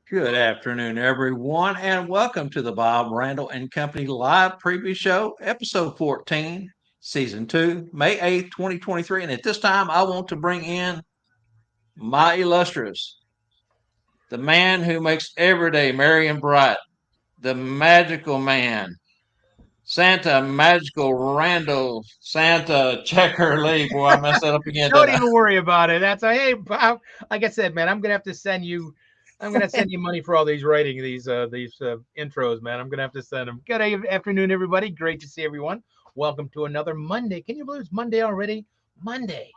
Good afternoon, everyone, and welcome to the Bob Randall and Company live preview show, episode 14, season 2, May 8th, 2023. And at this time, I want to bring in my illustrious, the man who makes every day merry and bright, the magical man, Santa Magical Randall, Santa Checker Lee. Boy, I messed that up again, Don't didn't even worry about it. That's a hey, Bob, like I said, man. I'm gonna have to send you. I'm gonna send you money for all these writing these intros, man. I'm gonna have to send them. Good afternoon, everybody. Great to see everyone. Welcome to another Monday. Can you believe it's Monday already? Monday,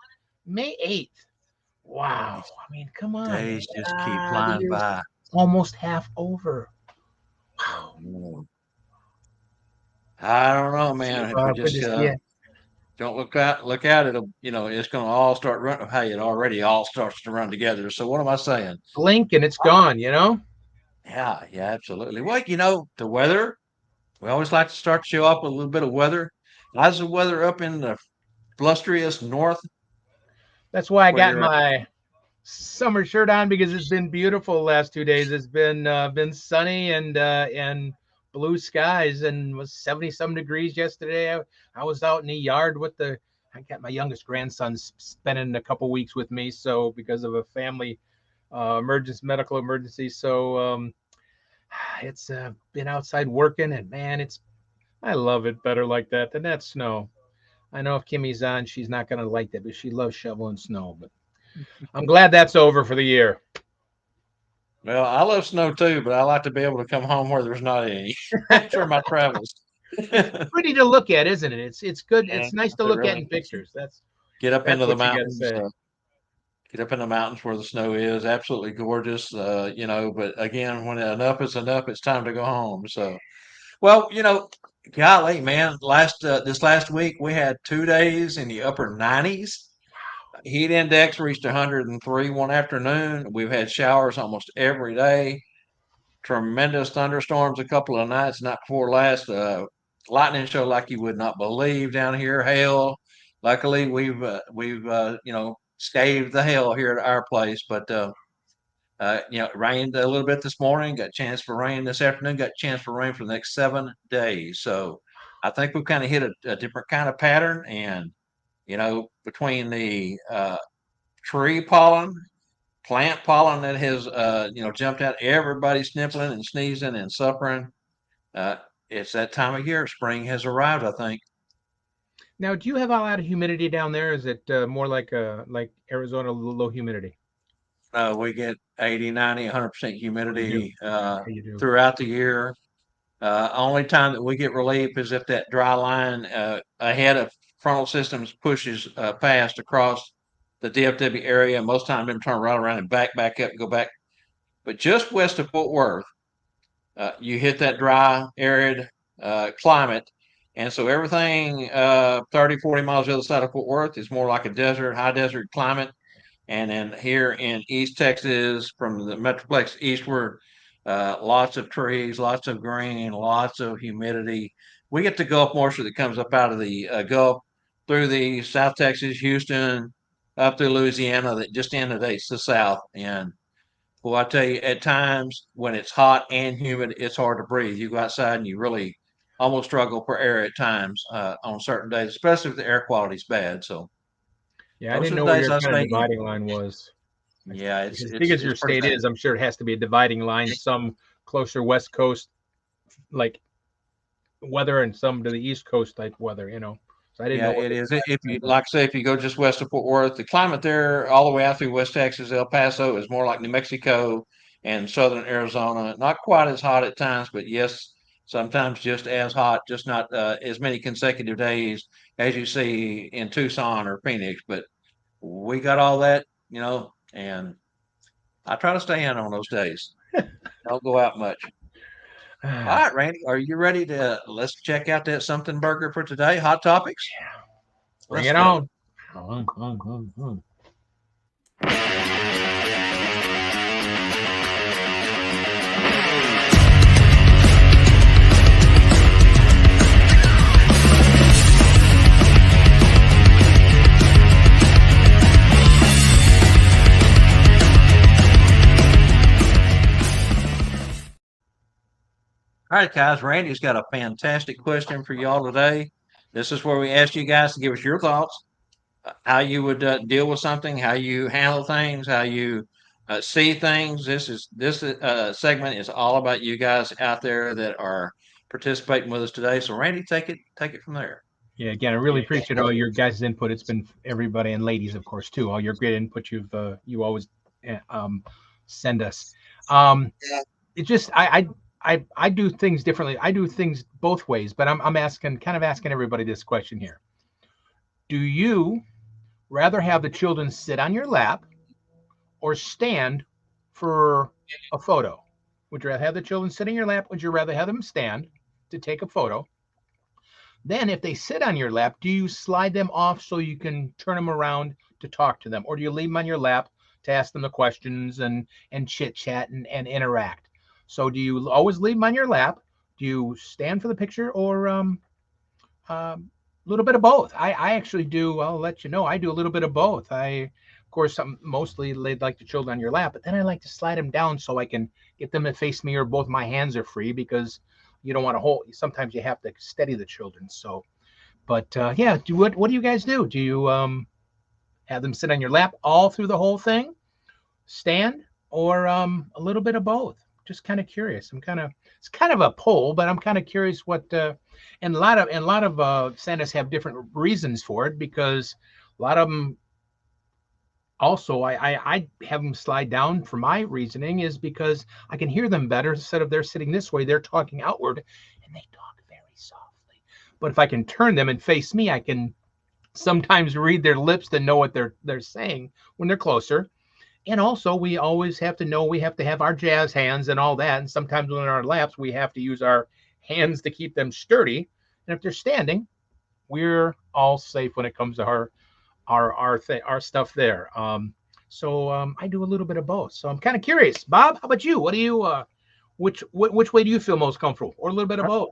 May 8th. Wow. I mean, come on, man. Days just keep The flying year's by. almost half over. Oh, I don't know, man. If we Good just to see you. don't look out, it'll it's gonna all start running. Hey, it already all starts to run together. So what am I saying? Blink and it's gone. Yeah, absolutely. Well, the weather. We always like to start the show off with a little bit of weather. How's the weather up in the blusteries north That's why I where got you're at? my summer shirt on because it's been beautiful the last 2 days. It's been sunny and blue skies and was 70 some degrees yesterday. I was out in the yard with the. I got my youngest grandson spending a couple weeks with me, so because of a family medical emergency. So it's been outside working, and man, it's I love it better like that than that snow. I know if Kimmy's on, she's not gonna like that, but she loves shoveling snow. But I'm glad that's over for the year. Well, I love snow too, but I like to be able to come home where there's not any after my travels. It's pretty to look at, isn't it? It's good. And It's nice to it look at really in is. pictures. Get up That's into the what you got to mountains. say. Get up in the mountains where the snow is. Absolutely gorgeous. But again, when enough is enough, it's time to go home. So, well, golly, man, this last week we had 2 days in the upper 90s. Heat index reached 103 one afternoon. We've had showers almost every day. Tremendous thunderstorms a couple of nights, not before last. Lightning show like you would not believe down here. Hail. Luckily, we've staved the hail here at our place, but it rained a little bit this morning. Got a chance for rain this afternoon. Got a chance for rain for the next 7 days. So I think we've kind of hit a different kind of pattern, and between the tree pollen, plant pollen that has jumped out, everybody's sniffling and sneezing and suffering. Uh, it's that time of year. Spring has arrived, I think. Now, do you have a lot of humidity down there? Is it more like Arizona low humidity? We get 80, 90, 100% Oh, you do. humidity You do. throughout the year. Only time that we get relief is if that dry line ahead of frontal systems pushes past across the DFW area. Most times, them turn right around and back up and go back. But just west of Fort Worth, you hit that dry, arid climate. And so everything 30, 40 miles the other side of Fort Worth is more like a desert, high desert climate. And then here in East Texas, from the Metroplex eastward, lots of trees, lots of green, lots of humidity. We get the Gulf moisture that comes up out of the Gulf through the South Texas, Houston, up through Louisiana, that just inundates the South. And well, I tell you, at times when it's hot and humid, it's hard to breathe. You go outside and you really almost struggle for air at times on certain days, especially if the air quality is bad. So Yeah, I those didn't are the know where days your I kind of stay in. dividing line was. Yeah, it's As big it's as it's your pretty state bad. is, I'm sure it has to be a dividing line. Some closer West Coast like weather, and some to the East Coast type weather. So I didn't Yeah, know where it the is. If dividing you line was. like, say, if you go just west of Fort Worth, the climate there, all the way out through West Texas, El Paso, is more like New Mexico and southern Arizona. Not quite as hot at times, but yes, sometimes just as hot, just not as many consecutive days as you see in Tucson or Phoenix. But we got all that, and I try to stay in on those days. Don't go out much. All right, Randy, are you ready to let's check out that something burger for today? Hot topics. Bring Let's it go. on. All right, guys. Randy's got a fantastic question for y'all today. This is where we ask you guys to give us your thoughts, how you would deal with something, how you handle things, how you see things. This segment is all about you guys out there that are participating with us today. So, Randy, take it from there. Yeah, again, I really appreciate all your guys' input. It's been everybody and ladies, of course, too. All your great input you always send us. Um, it just I do things differently. I do things both ways, but I'm asking kind of asking everybody this question here. Do you rather have the children sit on your lap or stand for a photo? Would you rather have the children sit in your lap? Would you rather have them stand to take a photo? Then, if they sit on your lap, do you slide them off so you can turn them around to talk to them, or do you leave them on your lap to ask them the questions and chit chat and interact? So, do you always leave them on your lap? Do you stand for the picture, or a little bit of both? I actually do. I'll let you know. I do a little bit of both. Of course, I'm mostly laid like the children on your lap, but then I like to slide them down so I can get them to face me, or both my hands are free because you don't want to hold. Sometimes you have to steady the children. So, but yeah, what do you guys do? Do you have them sit on your lap all through the whole thing, stand, or a little bit of both? Just kind of curious. It's kind of a poll, but I'm kind of curious what. And a lot of Santas have different reasons for it because a lot of them also I have them slide down for my reasoning is because I can hear them better instead of they're sitting this way, they're talking outward and they talk very softly. But if I can turn them and face me, I can sometimes read their lips to know what they're saying when they're closer. And also we always have to know we have to have our jazz hands and all that. And sometimes when in our laps, we have to use our hands to keep them sturdy. And if they're standing, we're all safe when it comes to our stuff there. So I do a little bit of both. So I'm kind of curious, Bob. How about you? What do you which way do you feel most comfortable, or a little bit of both?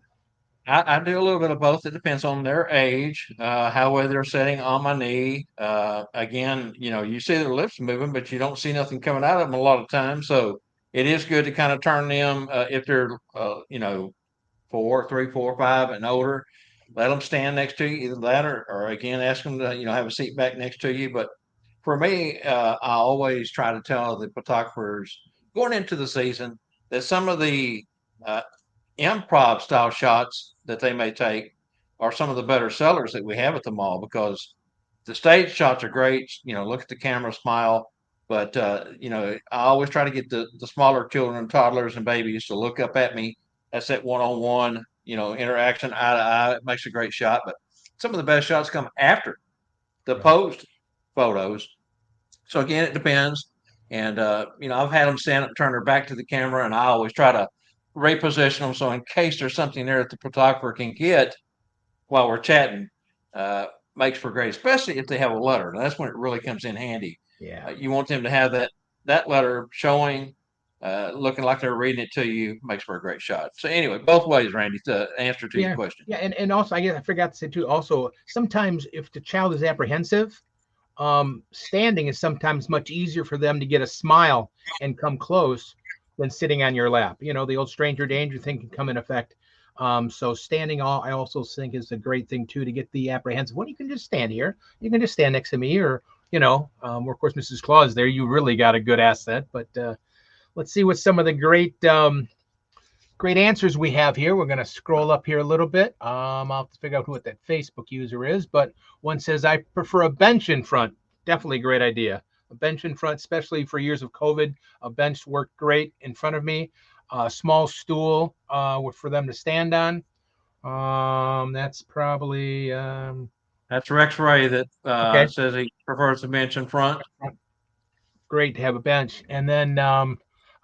I do a little bit of both. It depends on their age, how well they're sitting on my knee. Again, you see their lips moving, but you don't see nothing coming out of them a lot of times. So it is good to kind of turn them if they're, 4, 3, 4, 5, and older. Let them stand next to you, either that or again, ask them to, have a seat back next to you. But for me, I always try to tell the photographers going into the season that some of the uh, improv style shots that they may take are some of the better sellers that we have at the mall because the stage shots are great. Look at the camera, smile. But I always try to get the smaller children, toddlers, and babies to look up at me. That's that one-on-one, interaction, eye to eye. It makes a great shot. But some of the best shots come after the Right. post photos. So again, it depends. And I've had them stand up, turn their back to the camera, and I always try to reposition them so in case there's something there that the photographer can get while we're chatting, uh, makes for great, especially if they have a letter. That's when it really comes in handy. Yeah. You want them to have that letter showing, looking like they're reading it to you, makes for a great shot. So anyway, both ways, Randy, to answer to your Yeah. question. Yeah. And also, I guess I forgot to say too. Also, sometimes if the child is apprehensive, standing is sometimes much easier for them to get a smile and come close than sitting on your lap. The old stranger danger thing can come in effect. So standing, I also think is a great thing too to get the apprehensive. Well, you can just stand here. You can just stand next to me, or of course, Mrs. Claus there. You really got a good asset. But let's see what some of the great answers we have here. We're going to scroll up here a little bit. I'll have to figure out who that Facebook user is, but one says, I prefer a bench in front. Definitely a great idea. A bench in front, especially for years of COVID. A bench worked great in front of me. A small stool for them to stand on. That's probably That's Rex Ray that okay. says he prefers the bench in front. Great to have a bench. And then The one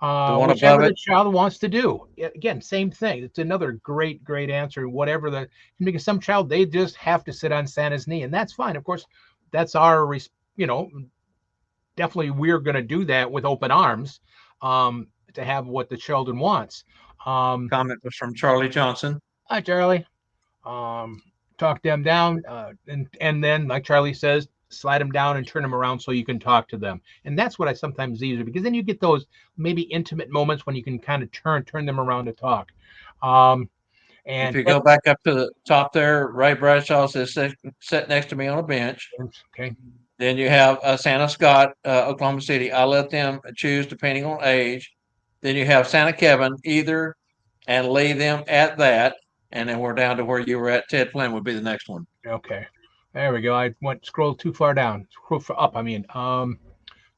above whichever it, the child wants to do. Again, same thing. It's another great answer. Whatever because some child, they just have to sit on Santa's knee, and that's fine. Of course, that's you know, definitely we're going to do that with open arms to have what the children wants. comment was from Charlie Johnson. Hi, Charlie. Um, talk them down, and then, like Charlie says, slide them down and turn them around so you can talk to them. And that's what I sometimes use, because then you get those maybe intimate moments when you can kind of turn them around to talk. Um, If and you go back up to the top there, Ray Bradshaw says, sit next to me on a bench. okay, Then you have Santa Scott, Oklahoma City. I let them choose depending on age. Then you have Santa Kevin, either, and leave them at that. And then we're down to where you were at. Ted Flynn would be the next one. okay, there we go. I went scroll too far down, scroll for up. I mean,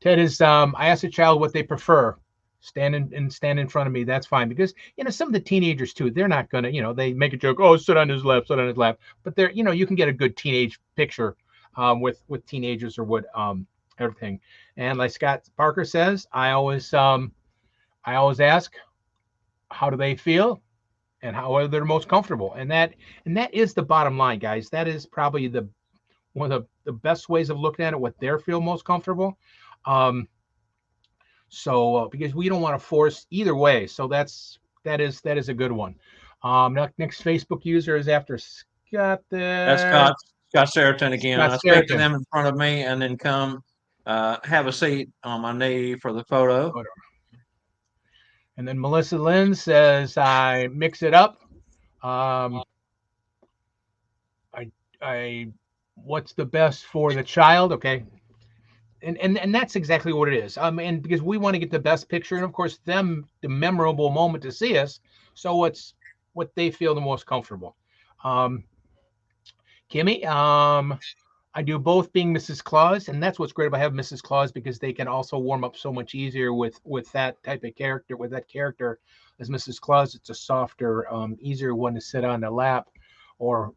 Ted is. I asked a child what they prefer. Stand in front of me. That's fine, because some of the teenagers too. They're not gonna. They make a joke. Oh, sit on his lap. Sit on his lap. But they're. You can get a good teenage picture with teenagers or what everything. And like Scott Parker says, I always ask, how do they feel, and how are they most comfortable, and that is the bottom line, guys. That is probably the one of the best ways of looking at it, what they feel most comfortable. Um, so because we don't want to force either way, so that is a good one. Next Facebook user is after Scott That's there. Scott Seriton again. Scott I speak to Seriton. them in front of me and then come have a seat on my knee for the photo. And then Melissa Lynn says, I mix it up. Um, I, I, what's the best for the child? Okay. And that's exactly what it is. And because we want to get the best picture, and of course, them the memorable moment to see us. So what's what they feel the most comfortable. Um, Kimmy, I do both being Mrs. Claus, and that's what's great about having Mrs. Claus, because they can also warm up so much easier with that type of character. With that character as Mrs. Claus, it's a softer, easier one to sit on the lap, or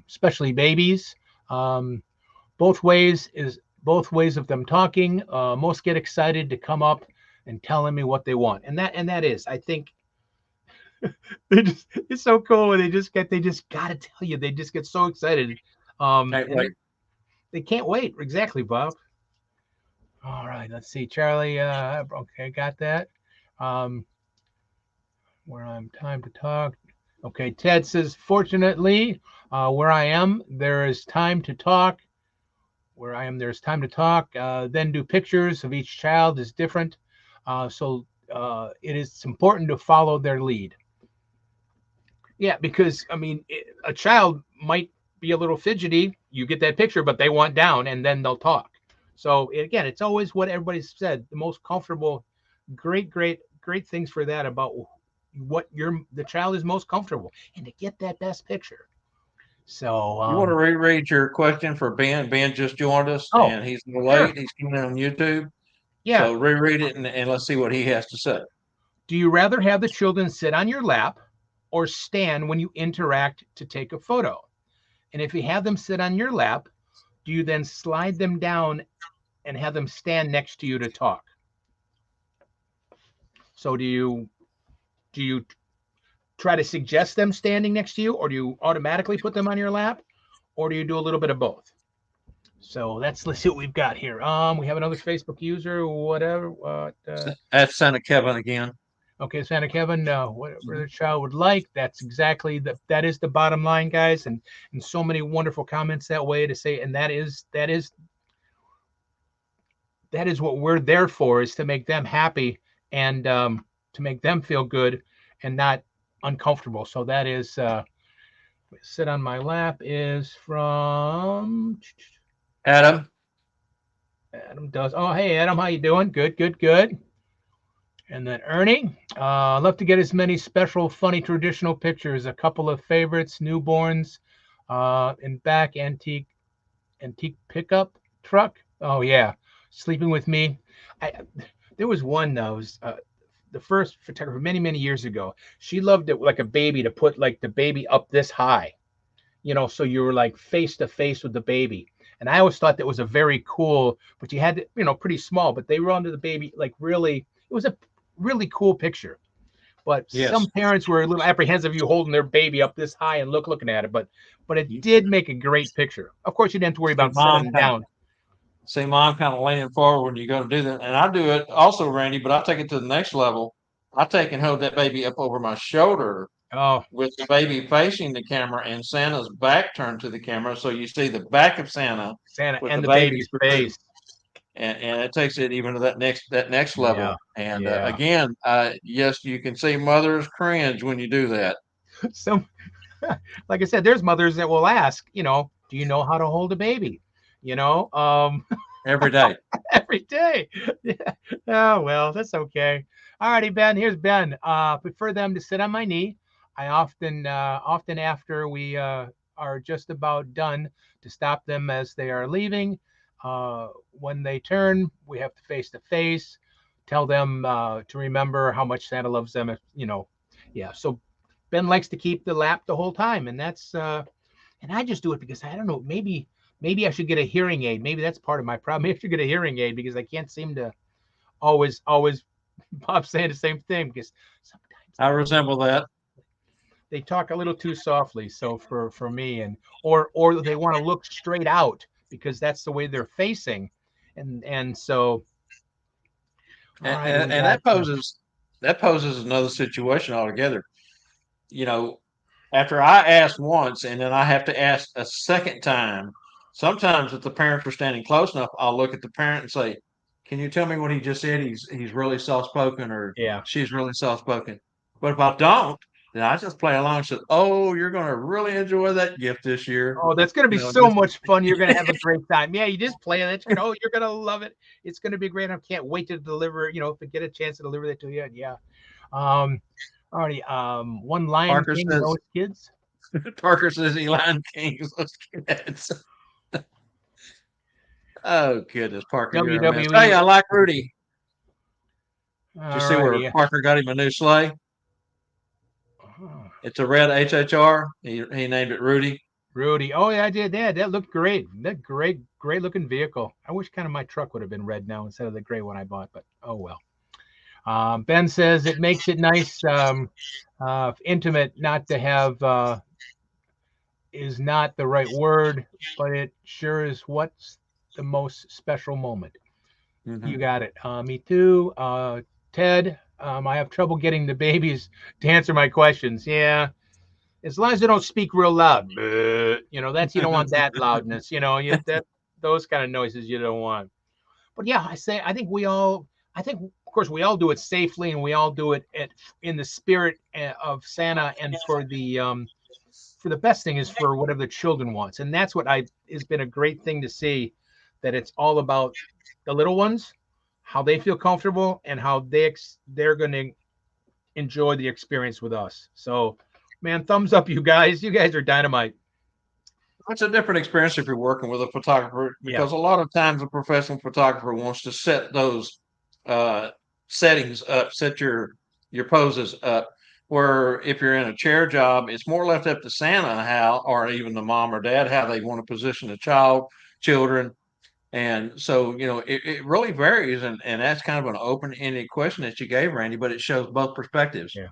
especially babies. Um, both ways of them talking. Most get excited to come up and telling me what they want, and that is, I think, it's so cool when they just gotta tell you. They just get so excited, Can't and wait. they can't wait. Exactly, Bob. All right, let's see, Charlie. Okay, got that. Um, where I'm time to talk. Okay, Ted says, fortunately, where I am, there is time to talk. Where I am, there's time to talk. Then do pictures of each child is different. So it is important to follow their lead. Yeah, because I mean, a child might be a little fidgety. You get that picture, but they want down, and then they'll talk. So again, it's always what everybody's said. The most comfortable, great, great, great things for that about what the child is most comfortable, and to get that best picture. So You want to reread your question for Ben? Ben just joined us oh, and he's a little sure, late. He's coming in on YouTube. yeah. So reread it and let's see what he has to say. Do you rather have the children sit on your lap or stand when you interact to take a photo? And if you have them sit on your lap, do you then slide them down and have them stand next to you to talk? So do you try to suggest them standing next to you, or do you automatically put them on your lap, or do you do a little bit of both? So let's see what we've got here. We have another Facebook user, whatever. That's Santa Kevin again. Okay, Santa Kevin, whatever the child would like. That's exactly that is the bottom line, guys, and so many wonderful comments that way to say, and that is what we're there for, is to make them happy, and to make them feel good and not uncomfortable. So that is sit on my lap is from Adam, Adam does. Oh, hey Adam, how you doing? Good, good, good. And then Ernie, love to get as many special, funny, traditional pictures. A couple of favorites: newborns, in back antique pickup truck. Oh yeah, sleeping with me. I There was one that was the first photographer many years ago. She loved it like a baby, to put like the baby up this high, so you were like face to face with the baby. And I always thought that was a very cool, but you had to, pretty small, but they were under the baby like really. It was a really cool picture. But yes. some parents were a little apprehensive of you holding their baby up this high and looking at it. But it You did make a great picture. Of course, you didn't have to worry see about setting mom them kind of down. see mom kind of leaning forward when you go to do that. And I do it also, Randy, but I take it to the next level. I take and hold that baby up over my shoulder Oh, with the baby facing the camera and Santa's back turned to the camera, so you see the back of Santa Santa with the and the baby baby's through, face. and it takes it even to that next Yeah, level. And yeah. again, yes, you can see mothers cringe when you do that Some, like I said, there's mothers that will ask, do you know how to hold a baby? You know, every day. every day. Yeah. Oh well, that's okay. All righty, Ben. Here's Ben. Prefer them to sit on my knee. I often after we are just about done to stop them as they are leaving. When they turn, we have to face to face. Tell them to remember how much Santa loves them. Yeah. So Ben likes to keep the lap the whole time, and and I just do it because I don't know. Maybe I should get a hearing aid. Maybe that's part of my problem. Maybe I should get a hearing aid because I can't seem to always Bob saying the same thing because sometimes I resemble that. they talk a little too softly. So for me, or they want to look straight out because that's the way they're facing, and so all and, right, and, we and got that poses another situation altogether. You know, after I ask once and then I have to ask a second time, sometimes if the parents are standing close enough, I'll look at the parent and say, "Can you tell me what he just said? He's really soft spoken, or yeah. she's really soft spoken." But if I don't, then I just play along and say, "Oh, you're going to really enjoy that gift this year." Oh, that's going to be You know, so just much fun. You're going to have a great time. Yeah, you just play it. Oh, you're going to love it. It's going to be great. I can't wait to deliver, if I get a chance to deliver that to you. Yeah. Um, already, one Lion Parker King, says those kids. Parker says he Lion King's those kids. Oh goodness, Parker, you're a mess. Hey, WWE. I like Rudy. Did you All see where righty. Parker got him a new sleigh? Oh, It's a red HHR. He named it Rudy. Rudy. Oh, yeah, I did that. That looked great. That great looking vehicle. I wish kind of my truck would have been red now instead of the gray one I bought, but oh well. Ben says it makes it nice, intimate, not to have is not the right word, but it sure is what's the most special moment. You Hmm. got it. Me too. Ted, I have trouble getting the babies to answer my questions. Yeah, as long as they don't speak real loud. That's you don't want that loudness. That those kind of noises you don't want. But yeah, I think I think of course we all do it safely and we all do it in the spirit of Santa and for the best thing is for whatever the children wants, and that's what I has been a great thing to see, that it's all about the little ones, how they feel comfortable, and how they're going to enjoy the experience with us. So, man, thumbs up, you guys! You guys are dynamite. It's a different experience if you're working with a photographer Yeah, because a lot of times a professional photographer wants to set those uh, settings up, set your poses up. Where if you're in a chair job, it's more left up to Santa how, or even the mom or dad, how they want to position the children. And so, it really varies. And that's kind of an open ended question that you gave, Randy, but it shows both perspectives. yeah.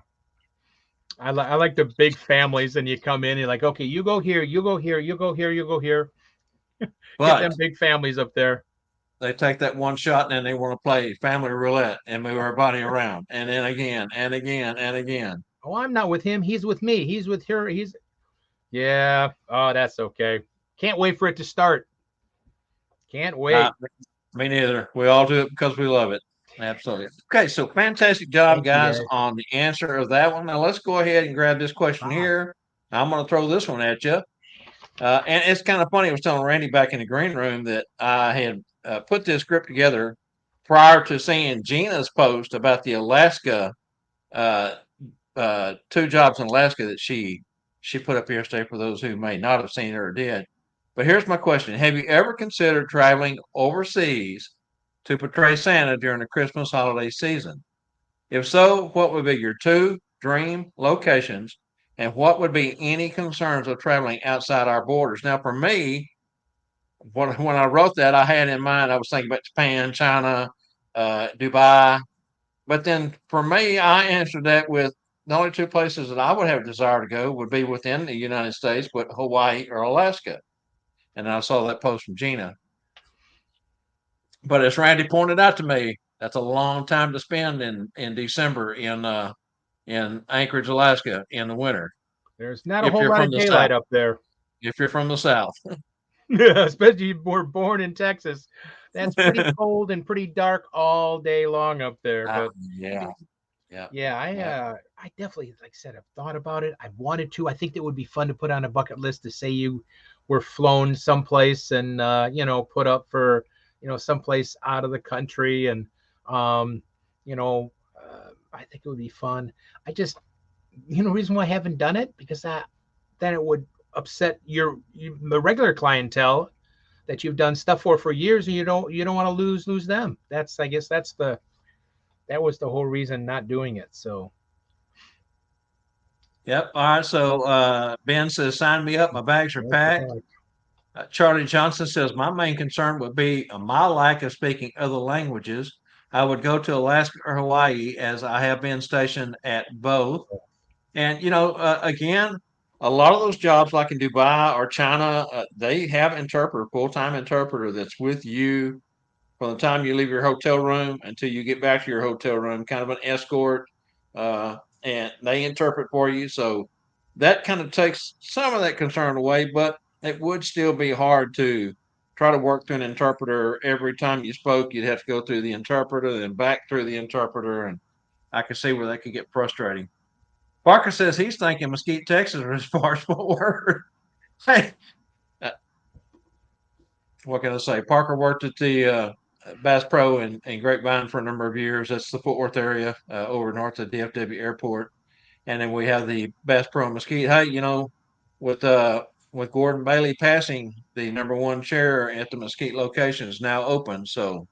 I like the big families, and you come in, and you're like, okay, you go here, you go here, you go here, you go here. Get them But big families up there. they take that one shot and then they want to play family roulette and move everybody around and then again and again and again. Oh, I'm not with him. He's with me. He's with her. Yeah. Oh, that's okay. Can't wait for it to start. Can't Uh, wait. Me neither. We all do it because we love it. Absolutely. Okay, so fantastic job, Thank you, guys, guys. on the answer of that one. Now let's go ahead and grab this question Ah, here. I'm going to throw this one at you. And it's kind of funny. I was telling Randy back in the green room that I had put this script together prior to seeing Gina's post about the Alaska uh, 2 jobs in Alaska that she put up yesterday for those who may not have seen it or did. But here's my question: have you ever considered traveling overseas to portray Santa during the Christmas holiday season? If so, what would be your 2 dream locations, and what would be any concerns of traveling outside our borders? Now, for me, when I wrote that, I had in mind I was thinking about Japan, China, Dubai, but then for me, I answered that with the only 2 places that I would have a desire to go would be within the United States, but Hawaii or Alaska. And I saw that post from Gina. But as Randy pointed out to me, that's a long time to spend in December in Anchorage, Alaska in the winter. There's not a If whole you're lot from of the South, daylight up there. if you're from the South. Especially if you were born in Texas. That's pretty cold and pretty dark all day long up there. Ah, But yeah, yeah, yeah, yeah. I definitely, like I said, I've thought about it. I've wanted to. I think that would be fun to put on a bucket list to say you were flown someplace and put up for someplace out of the country and I think it would be fun. I just reason why I haven't done it because then it would upset the regular clientele that you've done stuff for years, and you don't want to lose them. That's I guess that was the whole reason not doing it. So Yep. All right. So Ben says, sign me up. My bags are what the packed. heck? Charlie Johnson says, my main concern would be my lack of speaking other languages. I would go to Alaska or Hawaii as I have been stationed at both. And, again, a lot of those jobs like in Dubai or China, they have interpreter, full-time interpreter that's with you from the time you leave your hotel room until you get back to your hotel room, kind of an escort, and they interpret for you. So that kind of takes some of that concern away, but it would still be hard to try to work through an interpreter every time you spoke. You'd have to go through the interpreter, then back through the interpreter, and I can see where that could get frustrating. Parker says he's thinking Mesquite, Texas, or as far as Fort Worth. Hey, uh, what can I say? Parker worked at the Bass Pro in Grapevine for a number of years. That's the Fort Worth area over north of DFW Airport. And then we have the Bass Pro in Mesquite. Hey, with uh, with Gordon Bailey passing, the number one chair at the Mesquite location is now open. So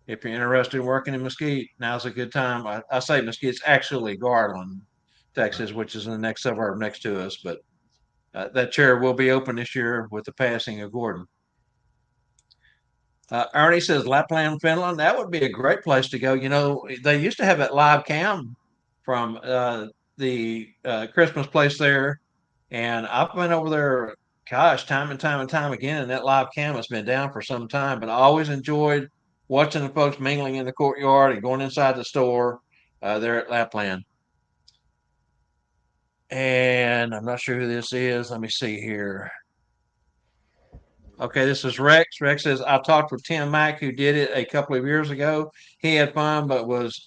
if you're interested in working in Mesquite, now's a good time. I say Mesquite's actually Garland, Texas, which is in the next suburb next to us. But that chair will be open this year with the passing of Gordon. Ernie says Lapland, Finland. That would be a great place to go. They used to have that live cam from the Christmas place there, and I've been over there, gosh, time and time and time again. And that live cam has been down for some time, but I always enjoyed watching the folks mingling in the courtyard and going inside the store there at Lapland. And I'm not sure who this is. Let me see here. Okay, this is Rex. Rex says, I talked with Tim Mack, who did it a couple of years ago. He had fun, but was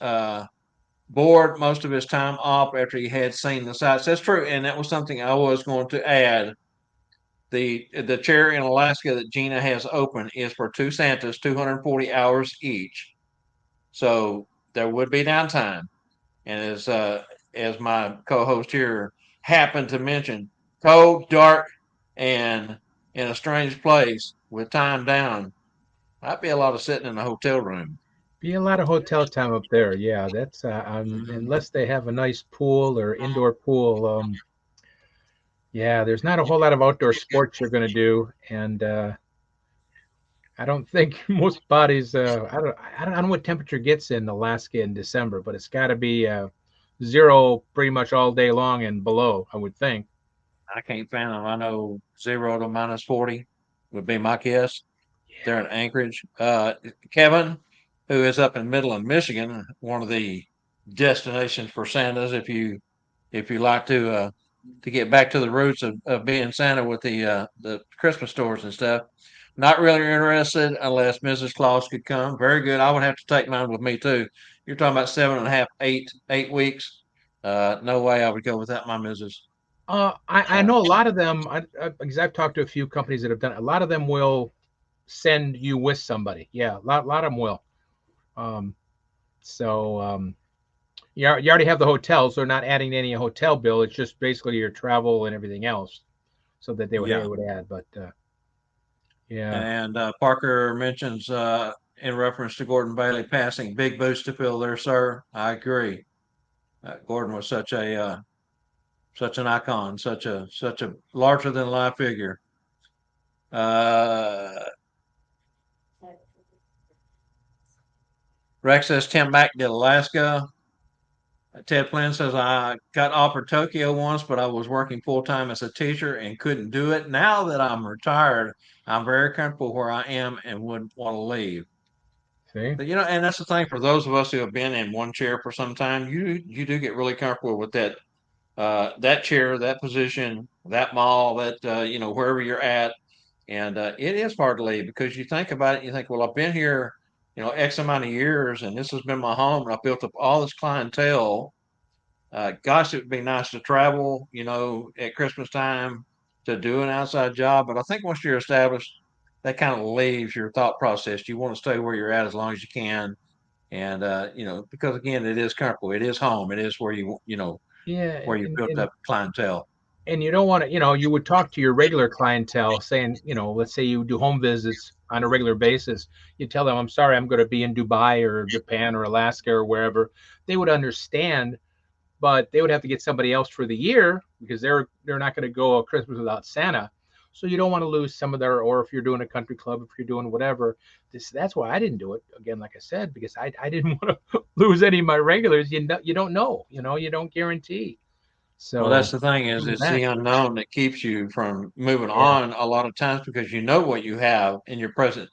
bored most of his time off after he had seen the sights. That's true. And that was something I was going to add. The chair in Alaska that Gina has open is for two Santas, 240 hours each. So there would be downtime. And as my co-host here happened to mention, cold, dark, and in a strange place with time down, might be a lot of sitting in a hotel room. Be a lot of hotel time up there. Yeah, that's Mhm. unless they have a nice pool or indoor pool. Yeah, there's not a whole lot of outdoor sports you're going to do, and I don't think most bodies. I don't know what temperature gets in Alaska in December, but it's got to be zero pretty much all day long and below. I would think. I can't fathom. I know 0 to -40 would be my guess there in Anchorage. Kevin, who is up in Midland, Michigan, one of the destinations for Santas. If you like to get back to the roots of being Santa with the Christmas stores and stuff. Not really interested unless Mrs. Claus could come. Very good. I would have to take mine with me too. You're talking about 7.5, 8 weeks. No way I would go without my Mrs. I Uh, know a lot of them. Because I've talked to a few companies that have done. A lot of them will send you with somebody. Yeah, a lot of them will. Um, so you already have the hotels. So they're not adding any hotel bill. It's just basically your travel and everything else. So that they yeah. would add. But yeah, And Parker mentions in reference to Gordon Bailey passing, big boots to fill there, sir. I agree. Gordon was such an icon, such a larger than life figure. Uh, Rex says Tim Mack did Alaska. Ted Flynn says I got offered Tokyo once, but I was working full time as a teacher and couldn't do it. Now that I'm retired, I'm very comfortable where I am and wouldn't want to leave. See? But, and that's the thing for those of us who have been in one chair for some time, you do get really comfortable with that chair, that position, that mall, that wherever you're at, and it is hard to leave because you think about it, you think, well, I've been here, X amount of years, and this has been my home, and I've built up all this clientele. Gosh, it would be nice to travel, at Christmas time to do an outside job. But I think once you're established, that kind of leaves your thought process. You want to stay where you're at as long as you can. And, because again, it is comfortable. It is home. It is where Yeah, where you built up clientele. and you don't want to, you would talk to your regular clientele saying, let's say you do home visits on a regular basis. You tell them, I'm sorry, I'm going to be in Dubai or Japan or Alaska or wherever. They would understand, but they would have to get somebody else for the year because they're not going to go a Christmas without Santa. So you don't want to lose some of their, or if you're doing a country club, if you're doing whatever, that's why I didn't do it again. Like I said, because I didn't want to lose any of my regulars. You don't know, you don't guarantee. Well, that's So the thing is coming it's the back, unknown that keeps you from moving yeah, on a lot of times because you know what you have in your present,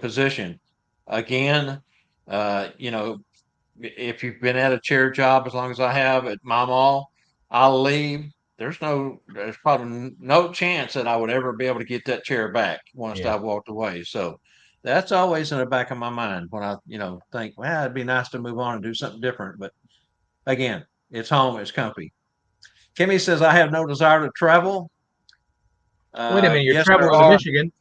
position. Again, if you've been at a chair job as long as I have at my mall, I'll leave. There's probably no chance that I would ever be able to get that chair back once yeah. I've walked away. So that's always in the back of my mind when I, think, well, it'd be nice to move on and do something different. But again, it's home, it's comfy. Kimmy says, I have no desire to travel. Wait a minute, you're Yes, there traveling to are. Michigan.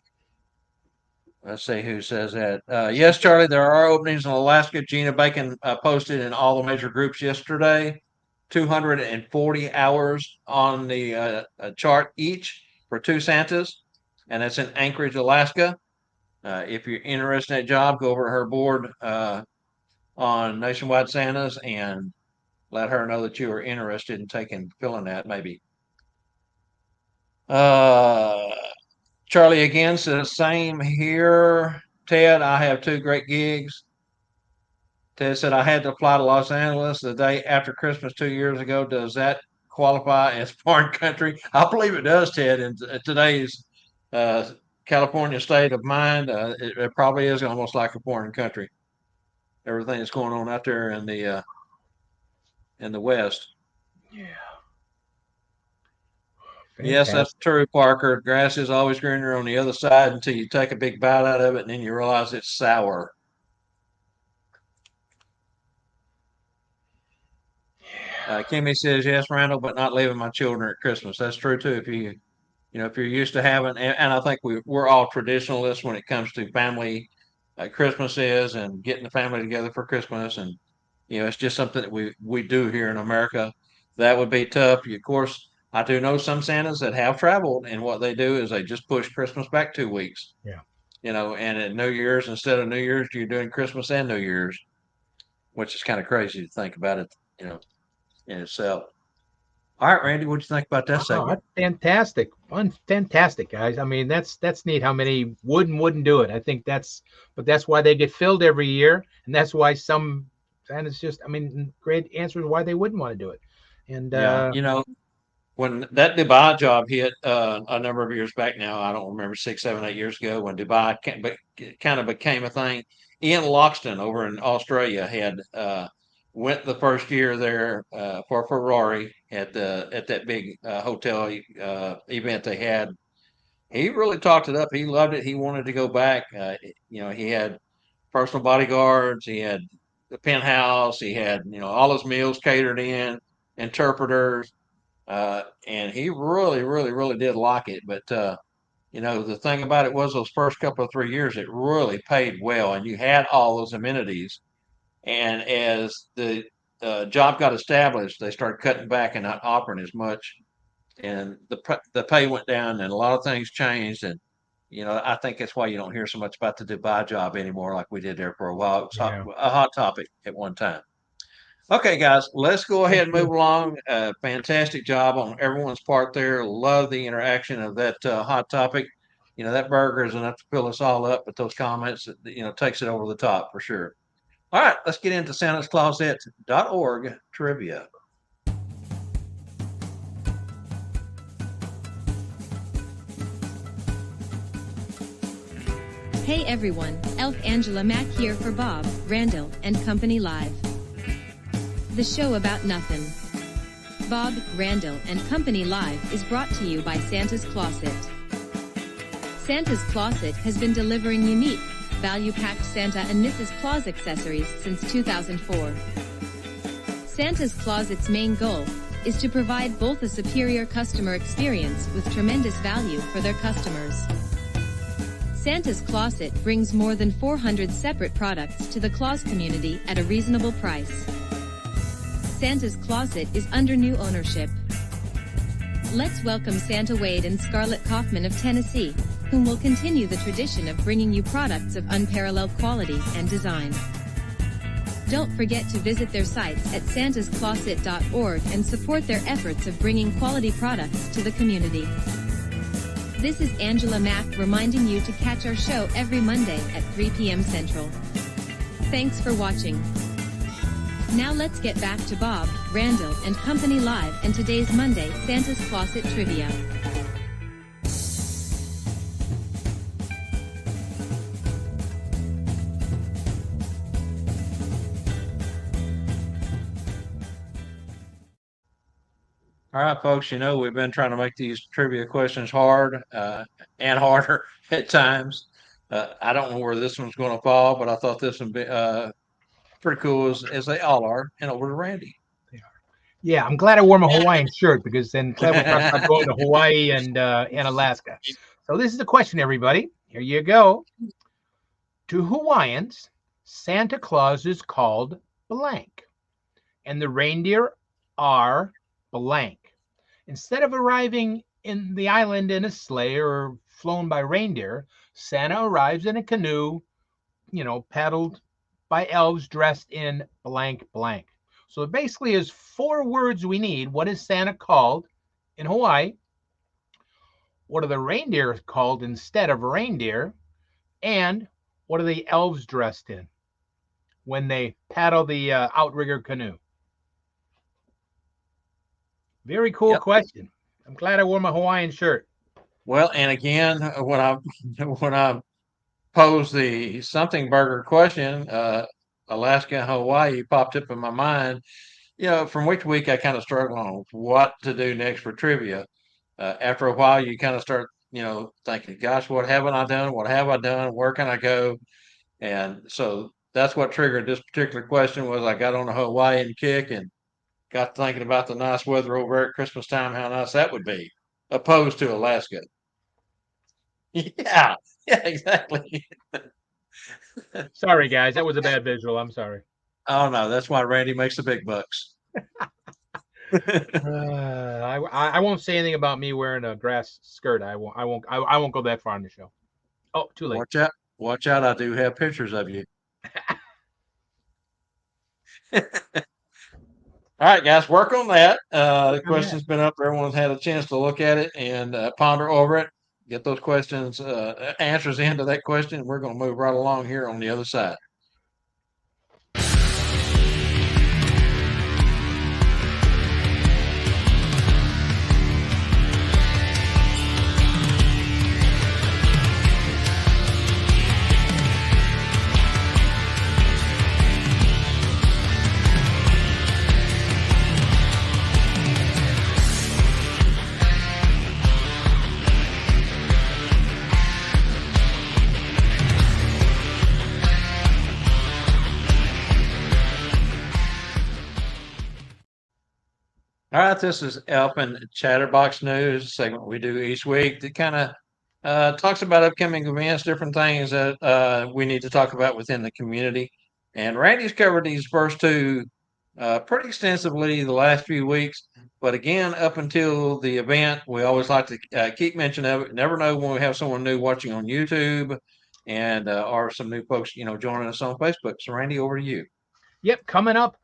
Let's see who says that. Yes, Charlie, there are openings in Alaska. Gina Bacon posted in all the major groups yesterday. 240 hours on the chart each for two Santas, and that's in Anchorage, Alaska. If you're interested in that job, go over to her board on Nationwide Santas and let her know that you are interested in filling that maybe. Uh, Charlie again says, same here. Ted, I have two great gigs. Ted said, I had to fly to Los Angeles the day after Christmas 2 years ago. Does that qualify as foreign country? I believe it does, Ted. In today's uh, California state of mind, it probably is almost like a foreign country. Everything that's going on out there in the West. Yeah, Yes, that's fantastic. true, Parker. Grass is always greener on the other side until you take a big bite out of it and then you realize it's sour. Kimmy says, yes, Randall, but not leaving my children at Christmas. That's true too. If you're used to having, and I think we're all traditionalists when it comes to family, Christmas is and getting the family together for Christmas. And, it's just something that we do here in America. That would be tough. Of course, I do know some Santas that have traveled and what they do is they just push Christmas back 2 weeks, Yeah. and at New Year's, instead of New Year's, you're doing Christmas and New Year's, which is kind of crazy to think about it, in itself. All right, Randy, what'd you think about that Oh, segment? that's fantastic. Fun, fantastic, guys. I mean, that's neat how many wouldn't do it. I think but that's why they get filled every year. And that's why and it's just, I mean, great answers why they wouldn't want to do it. And Yeah, when that Dubai job hit a number of years back now, I don't remember 6, 7, 8 years ago when Dubai kind of became a thing. Ian Loxton over in Australia had went the first year there for Ferrari at that big hotel event they had. He really talked it up. He loved it. He wanted to go back. He had personal bodyguards. He had the penthouse. He had all his meals catered in, interpreters, and he really, really, really did like it. But the thing about it was those first couple of 3 years, it really paid well, and you had all those amenities. And as the job got established, they started cutting back and not offering as much, and the pay went down, and a lot of things changed. And I think that's why you don't hear so much about the Dubai job anymore, like we did there for a while. It was yeah, a hot topic at one time. Okay, guys, let's go ahead thank and move you. along. Fantastic job on everyone's part there. Love the interaction of that hot topic. That burger is enough to fill us all up, but those comments, takes it over the top for sure. All right, let's get into santascloset.org trivia. Hey everyone, Elf Angela Mack here for Bob, Randyl, and Company Live. The show about nothing. Bob, Randyl, and Company Live is brought to you by Santa's Closet. Santa's Closet has been delivering unique, value-packed Santa and Mrs. Claus accessories since 2004. Santa's Closet's main goal is to provide both a superior customer experience with tremendous value for their customers. Santa's Closet brings more than 400 separate products to the Claus community at a reasonable price. Santa's Closet is under new ownership. Let's welcome Santa Wade and Scarlett Kaufman of Tennessee, whom will continue the tradition of bringing you products of unparalleled quality and design. Don't forget to visit their sites at santascloset.org and support their efforts of bringing quality products to the community. This is Angela Mack reminding you to catch our show every Monday at 3 p.m. Central. Thanks for watching. Now let's get back to Bob, Randyl, and Company Live and today's Monday Santa's Closet Trivia. All right, folks, we've been trying to make these trivia questions hard and harder at times. I don't know where this one's going to fall, but I thought this would be pretty cool as they all are. And over to Randy. Yeah, I'm glad I wore my Hawaiian shirt because then Claire will talk about going to Hawaii and Alaska. So this is the question, everybody. Here you go. To Hawaiians, Santa Claus is called blank, and the reindeer are blank. Instead of arriving in the island in a sleigh or flown by reindeer, Santa arrives in a canoe, paddled by elves dressed in blank blank. So it basically is 4 words we need. What is Santa called in Hawaii? What are the reindeer called instead of reindeer? And what are the elves dressed in when they paddle the outrigger canoe? Very cool question. I'm glad I wore my Hawaiian shirt. Well, and again, when I posed the something burger question, Alaska and Hawaii popped up in my mind. From week to week, I kind of struggle on what to do next for trivia. After a while, you kind of start, thinking, gosh, what haven't I done? What have I done? Where can I go? And so that's what triggered this particular question was I got on a Hawaiian kick and got thinking about the nice weather over at Christmas time, how nice that would be, opposed to Alaska. Yeah, yeah, exactly. Sorry, guys, that was a bad visual. I'm sorry. Oh no, that's why Randy makes the big bucks. I won't say anything about me wearing a grass skirt. I won't go that far on the show. Oh, too late. Watch out! I do have pictures of you. All right, guys, work on that. The question's been up. Everyone's had a chance to look at it and ponder over it. Get those questions, answers into that question. We're going to move right along here on the other side. All right, this is Elf and Chatterbox News segment we do each week that kind of talks about upcoming events, different things that we need to talk about within the community. And Randy's covered these first two pretty extensively the last few weeks. But again, up until the event, we always like to keep mention of it. Never know when we have someone new watching on YouTube and or some new folks, joining us on Facebook. So, Randy, over to you. Yep, coming up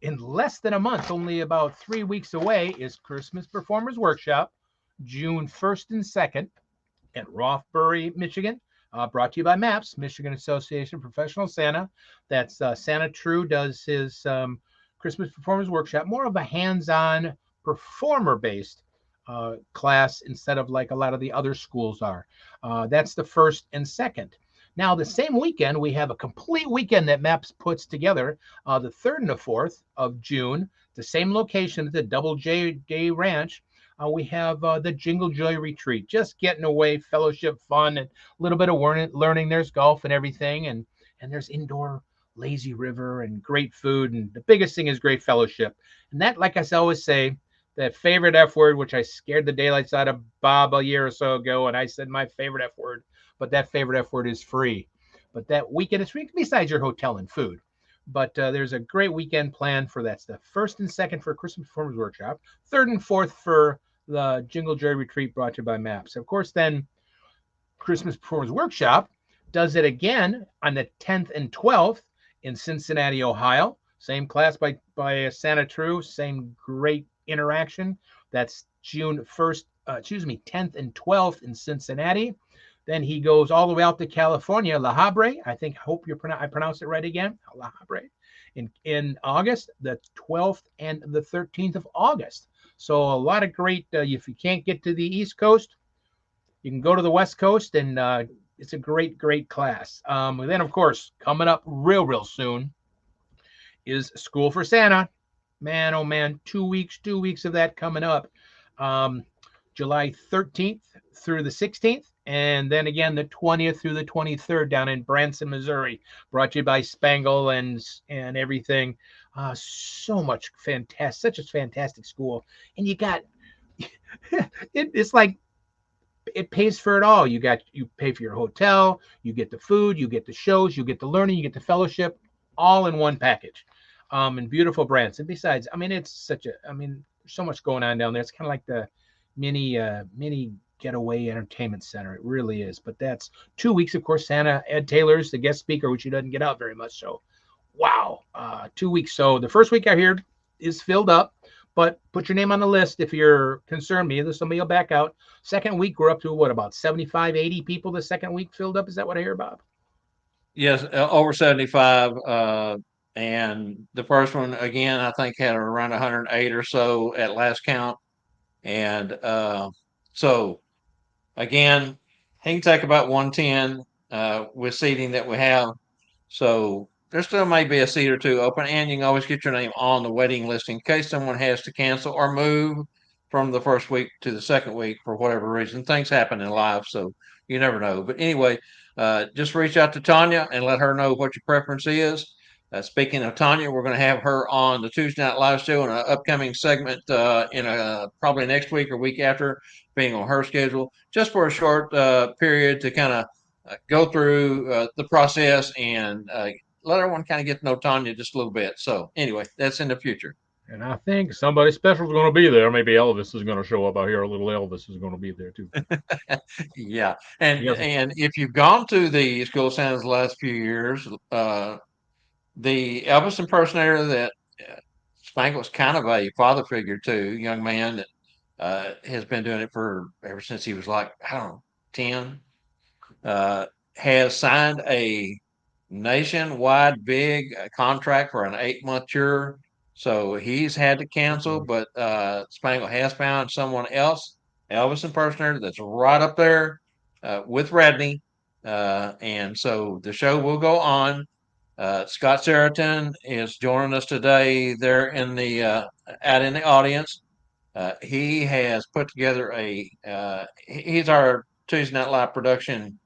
in less than a month, only about 3 weeks away, is Christmas Performers Workshop, June 1st and 2nd at Rothbury, Michigan. Brought to you by MAPS, Michigan Association of Professional Santa. That's Santa True does his Christmas Performers Workshop, more of a hands-on performer-based class instead of like a lot of the other schools are. That's the 1st and 2nd. Now, the same weekend, we have a complete weekend that MAPS puts together, the 3rd and the 4th of June, the same location at the Double J Day Ranch. We have the Jingle Joy Retreat, just getting away, fellowship, fun, and a little bit of learning. There's golf and everything, and there's indoor lazy river and great food. And the biggest thing is great fellowship. And that, like I always say, that favorite F word, which I scared the daylights out of Bob a year or so ago, and I said my favorite F word, but that favorite F word is free. But that weekend is free besides your hotel and food. But there's a great weekend plan for that stuff. 1st and 2nd for Christmas Performers Workshop, 3rd and 4th for the Jingle Joy Retreat brought to you by MAPS. Of course, then Christmas Performers Workshop does it again on the 10th and 12th in Cincinnati, Ohio. Same class by Santa True, same great interaction. That's June 1st, 10th and 12th in Cincinnati. Then he goes all the way out to California, La Habra. Hope I pronounced it right again, La Habra, in August, the 12th and the 13th of August. So a lot of great. If you can't get to the East Coast, you can go to the West Coast, and it's a great, great class. And then, of course, coming up real soon is School for Santa. Man, oh man, 2 weeks of that coming up. July 13th through the 16th. And then again, the 20th through the 23rd down in Branson, Missouri, brought to you by Spangle and everything. So much fantastic, such a fantastic school. And you got, it's like, it pays for it all. You pay for your hotel, you get the food, you get the shows, you get the learning, you get the fellowship, all in one package. And beautiful Branson. Besides, it's there's so much going on down there. It's kind of like the mini getaway entertainment center. It really is. But that's 2 weeks. Of course, Santa Ed Taylor's the guest speaker, which he doesn't get out very much. So, wow, 2 weeks. So the first week I heard is filled up, but put your name on the list if you're concerned. Maybe somebody will back out. Second week, we're up to about 75, 80 people. The second week filled up. Is that what I hear, Bob? Yes, over 75. And the first one, again, I think had around 108 or so at last count. And so, again, he can take about 110 with seating that we have. So there still may be a seat or two open, and you can always get your name on the waiting list in case someone has to cancel or move from the first week to the second week for whatever reason. Things happen in life, so you never know. But anyway, just reach out to Tanya and let her know what your preference is. Speaking of Tanya, we're going to have her on the Tuesday Night Live show in an upcoming segment probably next week or week after, being on her schedule, just for a short period to kind of go through the process and let everyone kind of get to know Tanya just a little bit. So anyway, that's in the future. And I think somebody special is going to be there. Maybe Elvis is going to show up out here. A little Elvis is going to be there too. Yeah, and if you've gone to the School of Santa's the last few years, the Elvis impersonator that Spangle's kind of a father figure to, young man that has been doing it for ever since he was like, I don't know, 10, has signed a nationwide big contract for an 8-month tour. So he's had to cancel, but Spangle has found someone else, Elvis impersonator, that's right up there with Radney. And so the show will go on. Scott Seriton is joining us today there in the out in the audience. He has put together he's our Tuesday Night Live production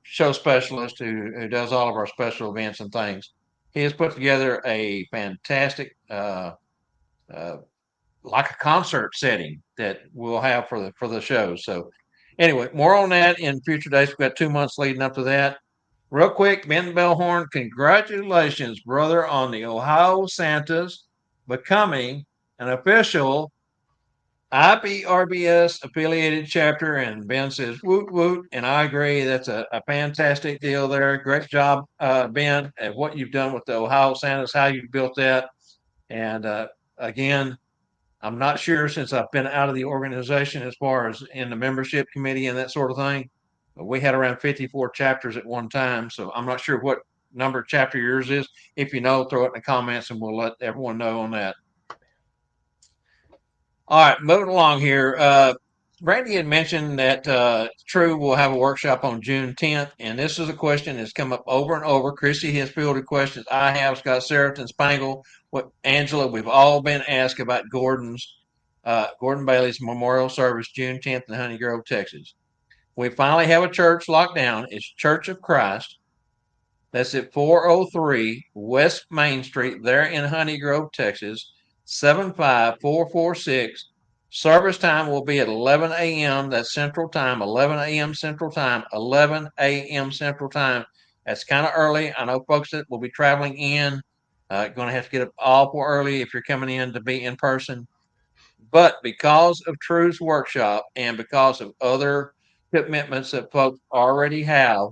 show specialist who does all of our special events and things. He has put together a fantastic, like a concert setting that we'll have for the show. So, anyway, more on that in future days. We've got 2 months leading up to that. Real quick, Ben Bellhorn, congratulations, brother, on the Ohio Santas becoming an official IBRBS affiliated chapter, and Ben says woot woot, and I agree. That's a fantastic deal there. Great job, Ben, at what you've done with the Ohio Santas, how you built that. And again, I'm not sure, since I've been out of the organization as far as in the membership committee and that sort of thing. But we had around 54 chapters at one time, so I'm not sure what number chapter yours is. If you know, throw it in the comments, and we'll let everyone know on that. All right, moving along here. Randy had mentioned that True will have a workshop on June 10th, and this is a question that's come up over and over. Chrissy has fielded questions. I have, Scott Seraphton, Spangle, what Angela, we've all been asked about Gordon Bailey's memorial service June 10th in Honey Grove, Texas. We finally have a church locked down. It's Church of Christ. That's at 403 West Main Street there in Honey Grove, Texas, 75446. Service time will be at 11 a.m. That's Central Time, 11 a.m. Central Time, 11 a.m. Central Time. That's kind of early. I know folks that will be traveling in, going to have to get up awful early if you're coming in to be in person. But because of True's workshop and because of other commitments that folks already have,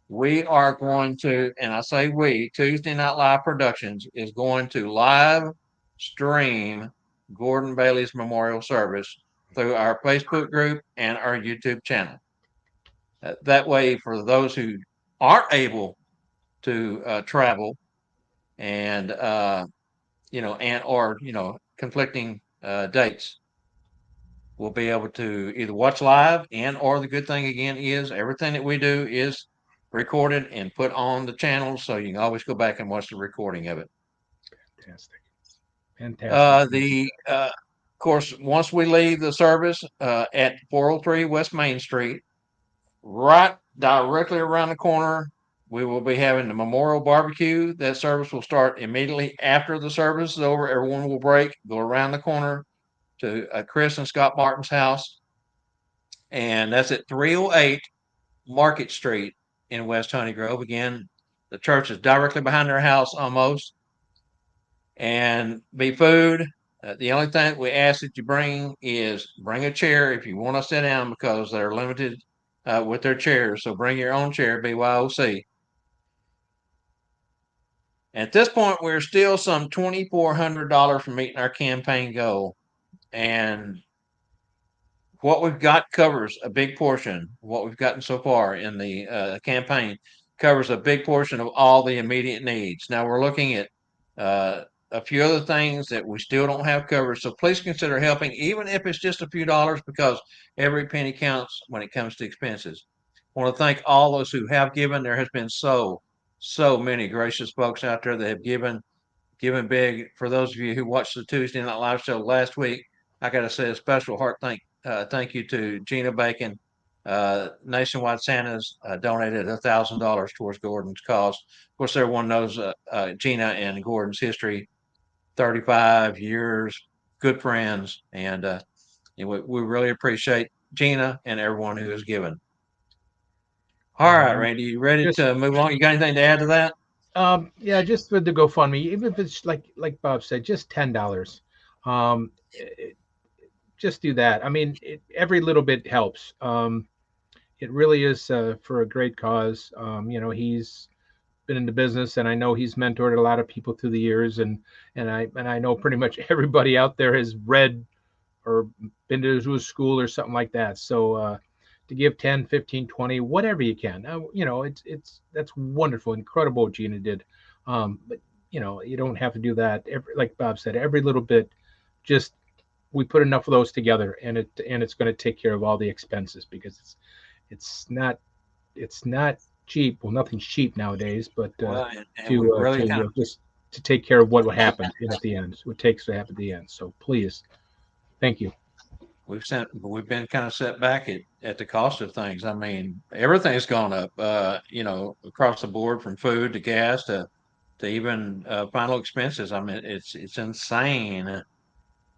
we are going to, and I say we, Tuesday Night Live Productions is going to live stream Gordon Bailey's memorial service through our Facebook group and our YouTube channel. That way, for those who aren't able to travel and, or conflicting dates, will be able to either watch live and or the good thing again is everything that we do is recorded and put on the channel, so you can always go back and watch the recording of it. Fantastic. Fantastic. Of course, once we leave the service at 403 West Main Street, right directly around the corner, we will be having the memorial barbecue. That service will start immediately after the service is over. Everyone will break, go around the corner to Chris and Scott Martin's house, and that's at 308 Market Street in West Honey Grove. Again, the church is directly behind their house almost. And be food. The only thing we ask that you bring is bring a chair if you want to sit down because they're limited with their chairs. So bring your own chair, BYOC. At this point, we're still some $2,400 from meeting our campaign goal. And what we've got covers a big portion. What we've gotten so far in the campaign covers a big portion of all the immediate needs. Now we're looking at a few other things that we still don't have covered. So please consider helping, even if it's just a few dollars, because every penny counts when it comes to expenses. I want to thank all those who have given. There has been so many gracious folks out there that have given big. For those of you who watched the Tuesday Night Live show last week, I got to say a special heart thank you to Gina Bacon. Nationwide Santa's donated $1,000 towards Gordon's cause. Of course, everyone knows Gina and Gordon's history, 35 years, good friends, and we really appreciate Gina and everyone who has given. All right, Randy, you ready Just to move on? You got anything to add to that? yeah, just for the GoFundMe, even if it's like Bob said, just $10. Um, just do that. I mean, every little bit helps. It really is for a great cause. He's been in the business, and I know he's mentored a lot of people through the years, and I know pretty much everybody out there has read or been to his school or something like that. So to give 10, 15, 20, whatever you can, that's wonderful, incredible what Gina did. But you don't have to do that. Like Bob said, every little bit, just we put enough of those together, and it's going to take care of all the expenses because it's not cheap. Well, nothing's cheap nowadays, but Well, and we really kind of just to take care of what happened at the end, what takes to happen at the end. So please, thank you. we've been kind of set back at the cost of things. I mean, everything's gone up, across the board from food to gas to even final expenses. I mean, it's insane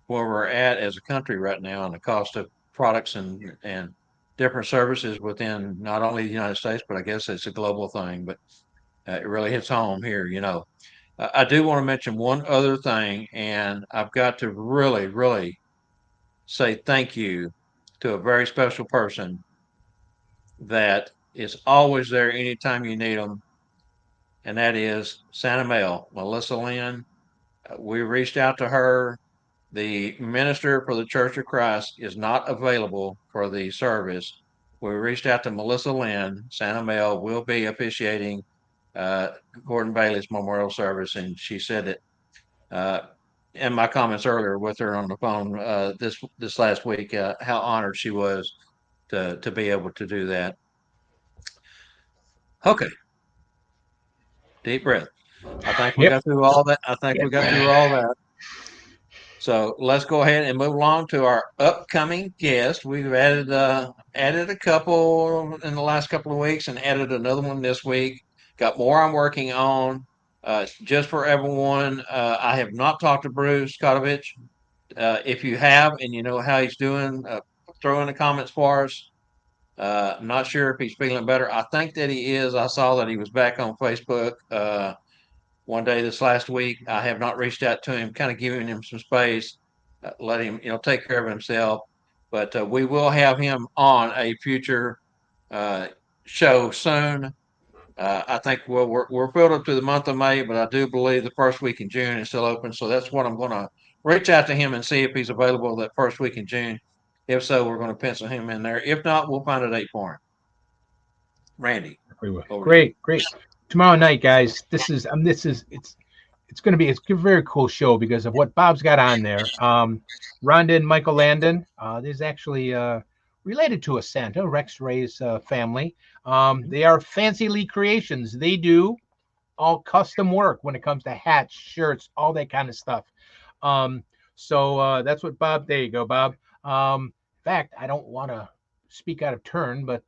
where we're at as a country right now on the cost of products and different services within not only the United States, but I guess it's a global thing. But it really hits home here. I do want to mention one other thing, and I've got to really, really say thank you to a very special person that is always there anytime you need them, and that is Santa Mel, Melissa Lynn. We reached out to her. The minister for the Church of Christ is not available for the service. We reached out to Melissa Lynn. Santa Mel will be officiating uh, Gordon Bailey's memorial service, and she said that in my comments earlier with her on the phone this last week, how honored she was to be able to do that. Okay, deep breath. I think we Yep. got through all that. I think we Yep. got through all that. So let's go ahead and move along to our upcoming guest. We've added a couple in the last couple of weeks and added another one this week. Got more I'm working on. Just for everyone, I have not talked to Bruce Kotovich. If you have and you know how he's doing, throw in the comments for us. I'm not sure if he's feeling better. I think that he is. I saw that he was back on Facebook one day this last week. I have not reached out to him, kind of giving him some space, let him, take care of himself. But we will have him on a future uh, show soon. I think we're filled up to the month of May, but I do believe the first week in June is still open. So that's what I'm going to reach out to him and see if he's available that first week in June. If so, we're going to pencil him in there. If not, we'll find a date for him. Randy, We will. over to you. Great. Tomorrow night, guys. It's going to be a very cool show because of what Bob's got on there. Rhonda and Michael Landon. There's actually related to a Santa, Rex Ray's family. They are Fancy Lee Creations. They do all custom work when it comes to hats, shirts, all that kind of stuff. So that's what Bob. There you go, Bob. In fact, I don't want to speak out of turn, but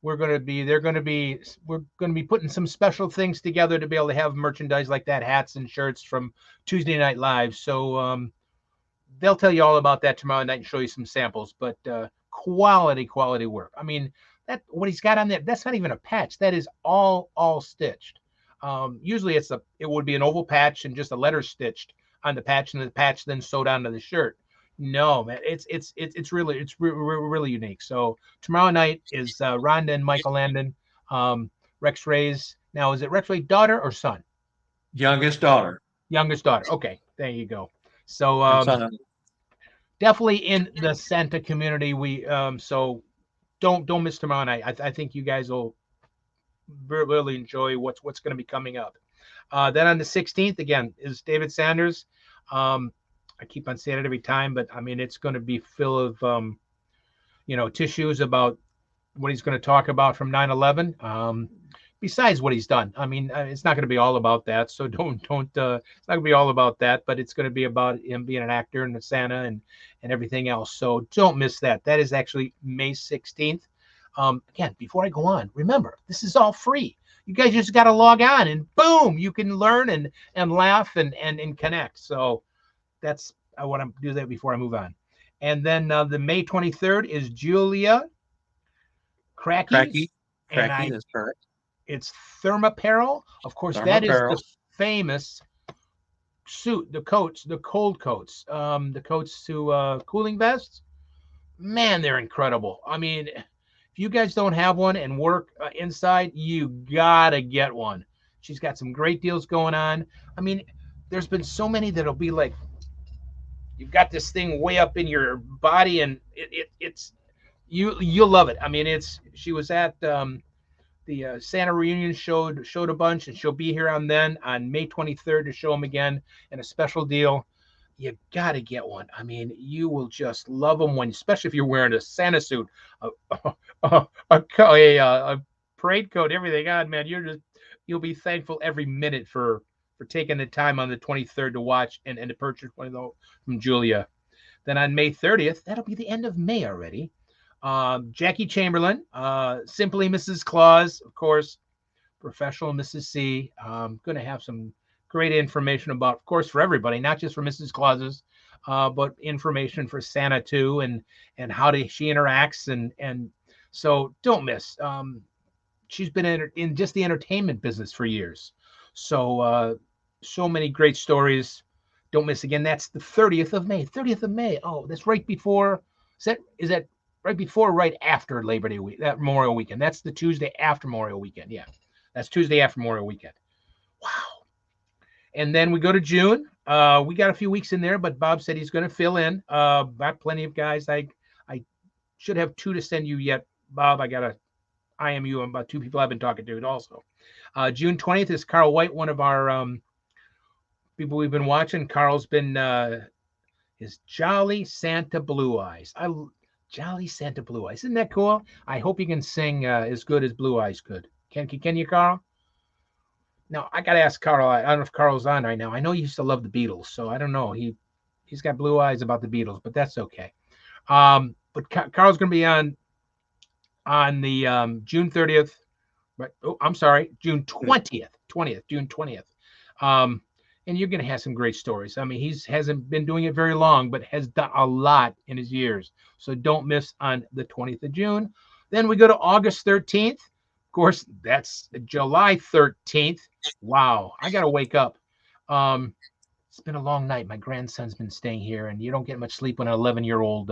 we're going to be putting some special things together to be able to have merchandise like that, hats and shirts from Tuesday Night Live. So they'll tell you all about that tomorrow night and show you some samples. But quality work. I mean, that what he's got on there, that's not even a patch. That is all stitched. Usually it would be an oval patch and just a letter stitched on the patch, and the patch then sewed onto the shirt. No, man, it's really unique. So tomorrow night is Rhonda and Michael Landon, Rex Ray's. Now, is it Rex Ray's daughter or son? Youngest daughter Youngest daughter. Okay, there you go. So and son. definitely in the Santa community. So don't miss tomorrow night. I think you guys will really enjoy what's going to be coming up. Then on the 16th again is David Sanders. I keep on saying it every time, but I mean it's going to be full of tissues about what he's going to talk about from 9/11. Besides what he's done, I mean it's not going to be all about that. So don't. It's not going to be all about that, but it's going to be about him being an actor and the Santa and everything else. So don't miss that. That is actually May 16th. Again, before I go on, remember this is all free. You guys just got to log on and boom, you can learn and laugh and connect. So that's I want to do that before I move on. And then the May 23rd is Julia Cracky. Cracky, that's correct. It's Thermapparel. Of course, that is the famous suit, the coats, the cold coats, the coats to cooling vests. Man, they're incredible. I mean, if you guys don't have one and work inside, you gotta get one. She's got some great deals going on. I mean, there's been so many that'll be like, you've got this thing way up in your body, and it's you'll love it. I mean, she was at the Santa reunion showed a bunch, and she'll be here on May 23rd to show them again in a special deal. You got to get one. I mean, you will just love them especially if you're wearing a Santa suit, a parade coat, everything. God, man, you'll be thankful every minute for taking the time on the 23rd to watch and to purchase one of those from Julia. Then on May 30th, that'll be the end of May already. Jackie Chamberlain, Simply Mrs. Claus, of course, Professional Mrs. C. Going to have some great information about, of course, for everybody, not just for Mrs. Claus's, but information for Santa too, and how she interacts, and so don't miss. She's been in just the entertainment business for years, so many great stories. Don't miss again. That's the 30th of May. 30th of May. Oh, that's right before. Is that right before, right after Labor Day week? That Memorial Weekend. That's the Tuesday after Memorial Weekend. Yeah, that's Tuesday after Memorial Weekend. Wow. And then we go to June. We got a few weeks in there, but Bob said he's going to fill in. Got plenty of guys. I should have 2 to send you yet, Bob. I got to IMU on about 2 people I've been talking to also. June 20th is Carl White, one of our people we've been watching. Carl's been his Jolly Santa Blue Eyes. Jolly Santa Blue Eyes. Isn't that cool? I hope he can sing as good as Blue Eyes could. Can you, Carl? Now I gotta ask Carl. I don't know if Carl's on right now. I know he used to love the Beatles, so I don't know. He's got blue eyes about the Beatles, but that's okay. But Carl's gonna be on the June 30th. Right. Oh, I'm sorry, June 20th. Um, and you're going to have some great stories. I mean, hasn't been doing it very long, but has done a lot in his years. So don't miss on the 20th of June. Then we go to August 13th. Of course, that's July 13th. Wow, I got to wake up. It's been a long night. My grandson's been staying here, and you don't get much sleep when an 11-year-old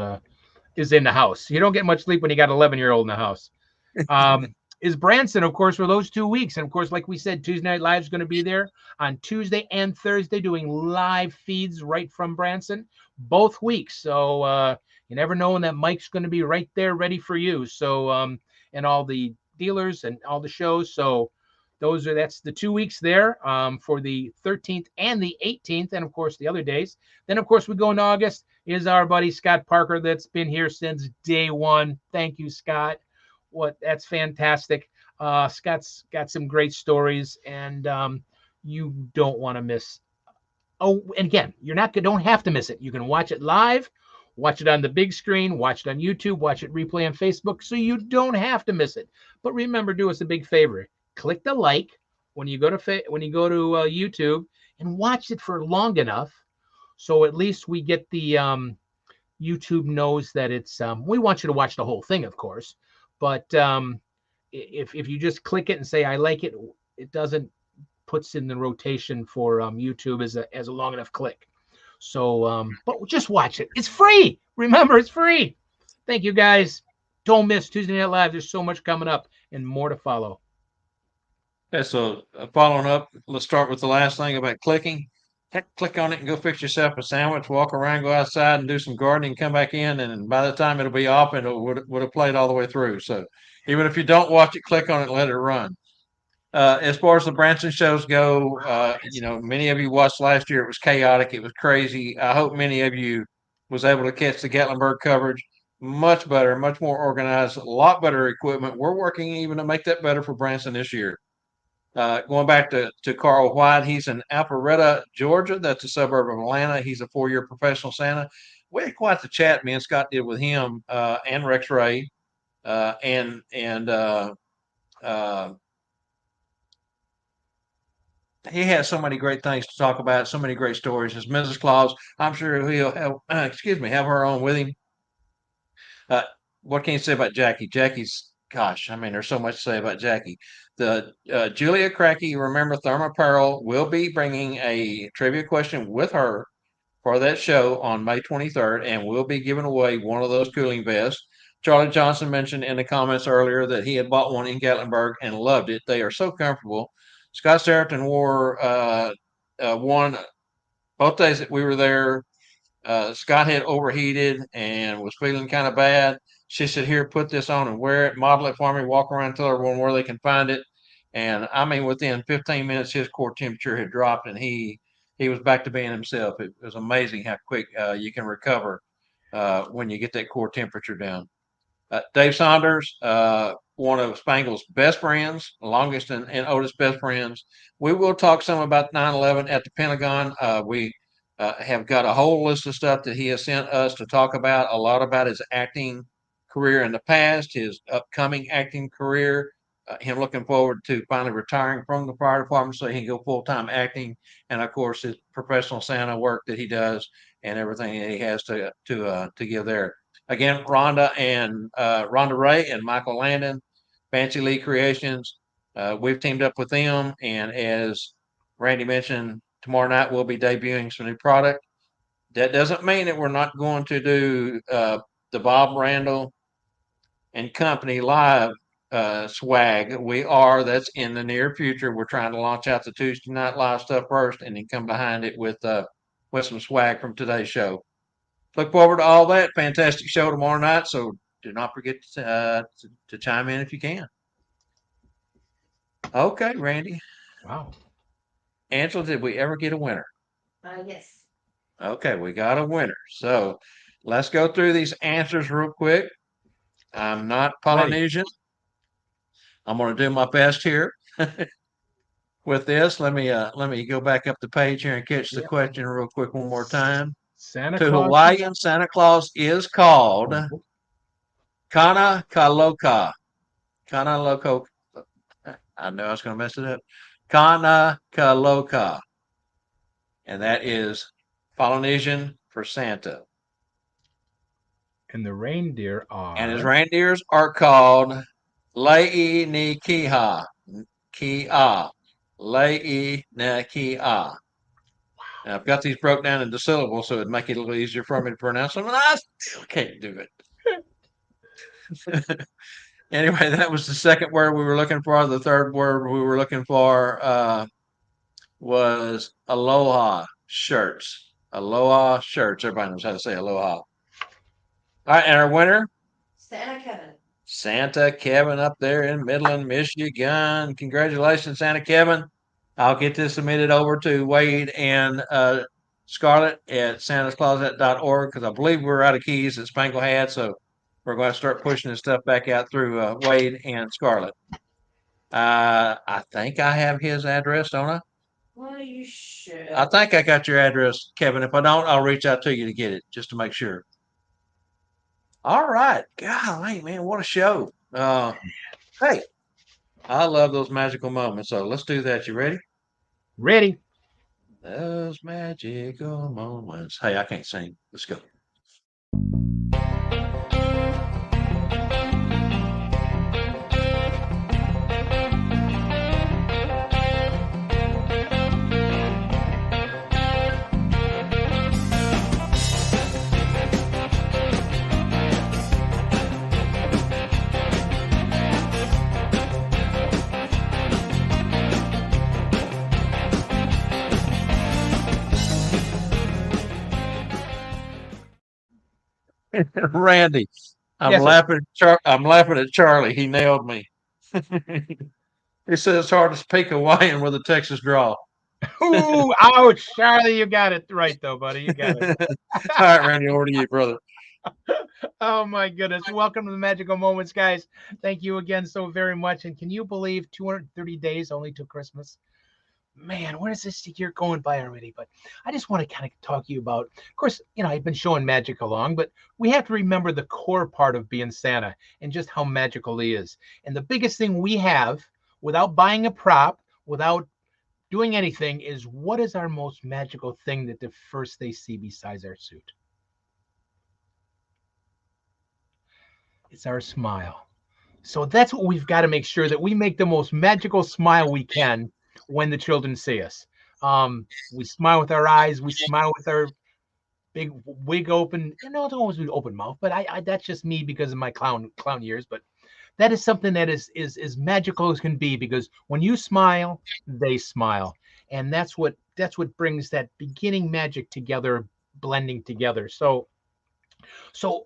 is in the house. You don't get much sleep when you got an 11-year-old in the house. Is Branson, of course, for those 2 weeks. And of course, like we said, Tuesday Night Live is going to be there on Tuesday and Thursday doing live feeds right from Branson both weeks. So you never know when that mic's going to be right there ready for you. So and all the dealers and all the shows. So that's the 2 weeks there for the 13th and the 18th. And of course, the other days. Then, of course, we go in August is our buddy Scott Parker that's been here since day one. Thank you, Scott. That's fantastic. Scott's got some great stories, and you don't want to miss. Oh, and again, don't have to miss it. You can watch it live, watch it on the big screen, watch it on YouTube, watch it replay on Facebook, so you don't have to miss it. But remember, do us a big favor: click the like when you go to YouTube, and watch it for long enough, so at least we get the YouTube knows that it's. We want you to watch the whole thing, of course. But if you just click it and say I like it, it doesn't puts in the rotation for YouTube as a long enough click. So, but just watch it. It's free. Remember, it's free. Thank you, guys. Don't miss Tuesday Night Live. There's so much coming up and more to follow. Okay, so following up, let's start with the last thing about clicking. Heck, click on it and go fix yourself a sandwich, walk around, go outside and do some gardening, come back in, and by the time it'll be off, and it would have played all the way through. So even if you don't watch it, click on it and let it run. As far as the Branson shows go, many of you watched last year. It was chaotic. It was crazy. I hope many of you was able to catch the Gatlinburg coverage. Much better, much more organized, a lot better equipment. We're working even to make that better for Branson this year. Going back to Carl White, he's in Alpharetta, Georgia. That's a suburb of Atlanta. He's a 4-year professional Santa. We had quite the chat me and Scott did with him and Rex Ray and he has so many great things to talk about, so many great stories. As Mrs. Claus, I'm sure he'll have her on with him. Uh, what can you say about Jackie? Jackie's, gosh, I mean, there's so much to say about Jackie. The Julia Cracky, remember Therma Pearl, will be bringing a trivia question with her for that show on May 23rd, and we'll be giving away one of those cooling vests. Charlie Johnson mentioned in the comments earlier that he had bought one in Gatlinburg and loved it. They are so comfortable. Scott Serreton wore one both days that we were there. Scott had overheated and was feeling kind of bad. She said, "Here, put this on and wear it, model it for me, walk around, tell everyone where they can find it." And I mean, within 15 minutes, his core temperature had dropped, and he was back to being himself. It was amazing how quick you can recover when you get that core temperature down. Dave Saunders, one of Spangle's best friends, longest and oldest best friends. We will talk some about 9/11 at the Pentagon. We have got a whole list of stuff that he has sent us to talk about, a lot about his acting career in the past, his upcoming acting career, him looking forward to finally retiring from the fire department so he can go full-time acting, and of course his professional Santa work that he does and everything that he has to give there. Again, Rhonda Ray and Michael Landon, Fancy Lee Creations. We've teamed up with them, and as Randy mentioned, tomorrow night we'll be debuting some new product. That doesn't mean that we're not going to do the Bob Randall and Company live swag. That's in the near future. We're trying to launch out the Tuesday Night Live stuff first, and then come behind it with some swag from today's show. Look forward to all that. Fantastic show tomorrow night. So do not forget to chime in if you can. Okay, Randy. Wow. Angela, did we ever get a winner? Yes. Okay, we got a winner. So let's go through these answers real quick. I'm not Ready. Polynesian. I'm going to do my best here with this. Let me go back up the page here and catch the Yep. question real quick one more time. Santa To Claus. Hawaiian, Santa Claus is called Kana Kaloka. Kana Loko. I know I was going to mess it up. Kana Kaloka. And that is Polynesian for Santa. And the reindeer And his are. reindeers are called Lei ni Kiha. Kia. Lei ni Kia. Now, I've got these broke down into syllables so it'd make it a little easier for me to pronounce them, and I still can't do it. Anyway, that was the second word we were looking for. The third word we were looking for was aloha shirts. Aloha shirts. Everybody knows how to say aloha. All right, and our winner, Santa Kevin. Santa Kevin up there in Midland, Michigan. Congratulations, Santa Kevin. I'll get this submitted over to Wade and Scarlett at santascloset.org because I believe we're out of keys that Spangle had. So we're going to start pushing this stuff back out through Wade and Scarlett. I think I have his address, don't I? Well, you should. I think I got your address, Kevin. If I don't, I'll reach out to you to get it just to make sure. All right. Golly, man, what a show. Hey, I love those magical moments. So let's do that. You ready? Ready. Those magical moments. Hey, I can't sing. Let's go. Randy, I'm Yes, sir. laughing. I'm laughing at Charlie. He nailed me. He said it's hard to speak Hawaiian with a Texas drawl. Ooh, ouch, Charlie, you got it right though, buddy. You got it. All right, Randy, over to you, brother. Oh my goodness. Welcome to the Magical Moments, guys. Thank you again so very much. And can you believe 230 days only to Christmas? Man, where is this year going by already? But I just want to kind of talk to you about, of course, I've been showing magic along, but we have to remember the core part of being Santa and just how magical he is. And the biggest thing we have without buying a prop, without doing anything, is what is our most magical thing that the first they see besides our suit? It's our smile. So that's what we've got to make sure that we make the most magical smile we can when the children see us. We smile with our eyes. We smile with our big wig open. It's always be open mouth, but I that's just me because of my clown years. But that is something that is magical as can be, because when you smile, they smile, and that's what brings that beginning magic together, blending together. So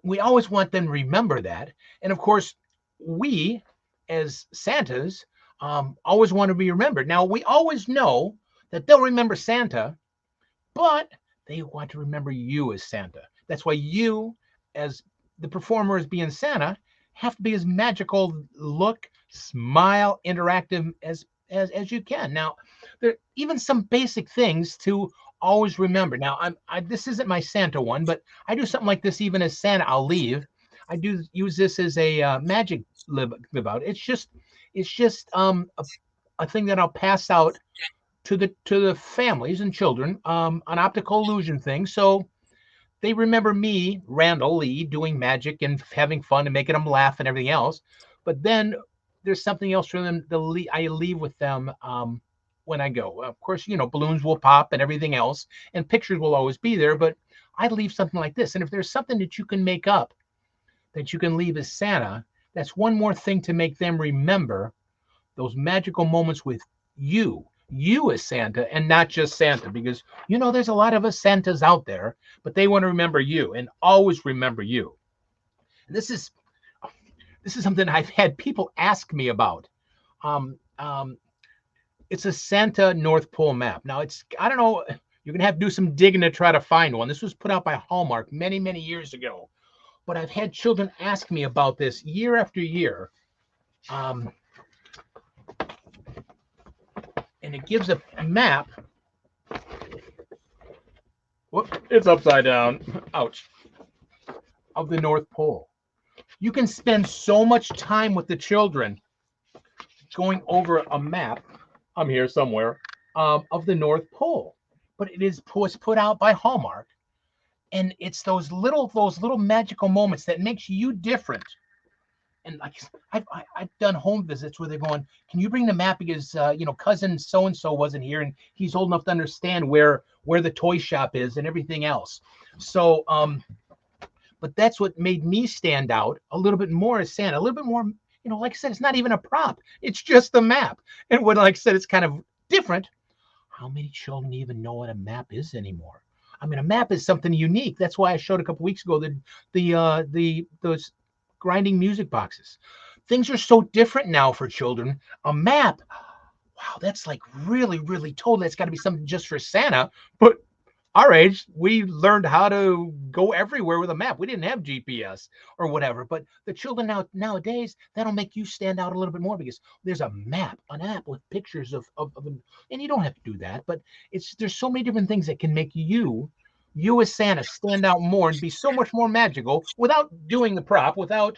we always want them to remember that. And of course, we as Santas always want to be remembered. Now, we always know that they'll remember Santa, but they want to remember you as Santa. That's why you, as the performer, as being Santa, have to be as magical look, smile, interactive as you can. Now, there are even some basic things to always remember. Now, this isn't my Santa one, but I do something like this even as Santa. I'll leave. I do use this as a magic live out. It's just a thing that I'll pass out to the families and children, an optical illusion thing. So they remember me, Randall Lee, doing magic and having fun and making them laugh and everything else. But then there's something else for them. I leave with them when I go. Of course, balloons will pop and everything else, and pictures will always be there. But I leave something like this. And if there's something that you can make up that you can leave as Santa, that's one more thing to make them remember those magical moments with you as Santa, and not just Santa, because there's a lot of us Santas out there, but they want to remember you and always remember you. And this is something I've had people ask me about. It's a Santa North Pole map. Now, I don't know You're going to have to do some digging to try to find one. This was put out by Hallmark many, many years ago. But I've had children ask me about this year after year. Um, and it gives a map. Whoop, it's upside down. Ouch. Of the North Pole. You can spend so much time with the children going over a map. I'm here somewhere, of the North Pole, but was put out by Hallmark, and it's those little magical moments that makes you different. And like I've done home visits where they're going, can you bring the map because cousin so and so wasn't here and he's old enough to understand where the toy shop is and everything else. So but that's what made me stand out a little bit more as Santa, a little bit more. Like I said, it's not even a prop. It's just the map. And when, like I said, it's kind of different. How many children even know what a map is anymore? I mean, a map is something unique. That's why I showed a couple weeks ago those grinding music boxes. Things are so different now for children. A map, wow, that's like really, really told. That's got to be something just for Santa. But our age, we learned how to go everywhere with a map. We didn't have GPS or whatever. But the children nowadays, that'll make you stand out a little bit more because there's an app with pictures of them. And you don't have to do that, but there's so many different things that can make you as Santa stand out more and be so much more magical without doing the prop, without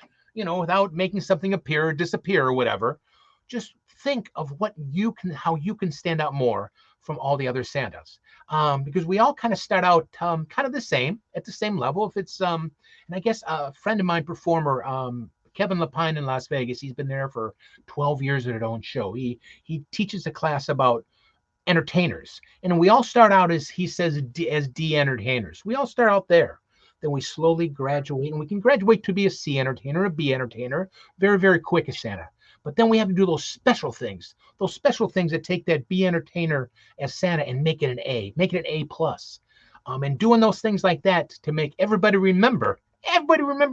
making something appear or disappear or whatever. Just think of how you can stand out more from all the other Santas. Because we all kind of start out kind of at the same level. If it's and I guess a friend of mine, performer, Kevin Lapine in Las Vegas, he's been there for 12 years at his own show. He teaches a class about entertainers, and we all start out, as he says, as D entertainers. We all start out there. Then we slowly graduate, and we can graduate to be a C entertainer, a B entertainer, very, very quick as Santa. But then we have to do those special things that take that B entertainer as Santa and make it an A plus. And doing those things like that to make everybody remember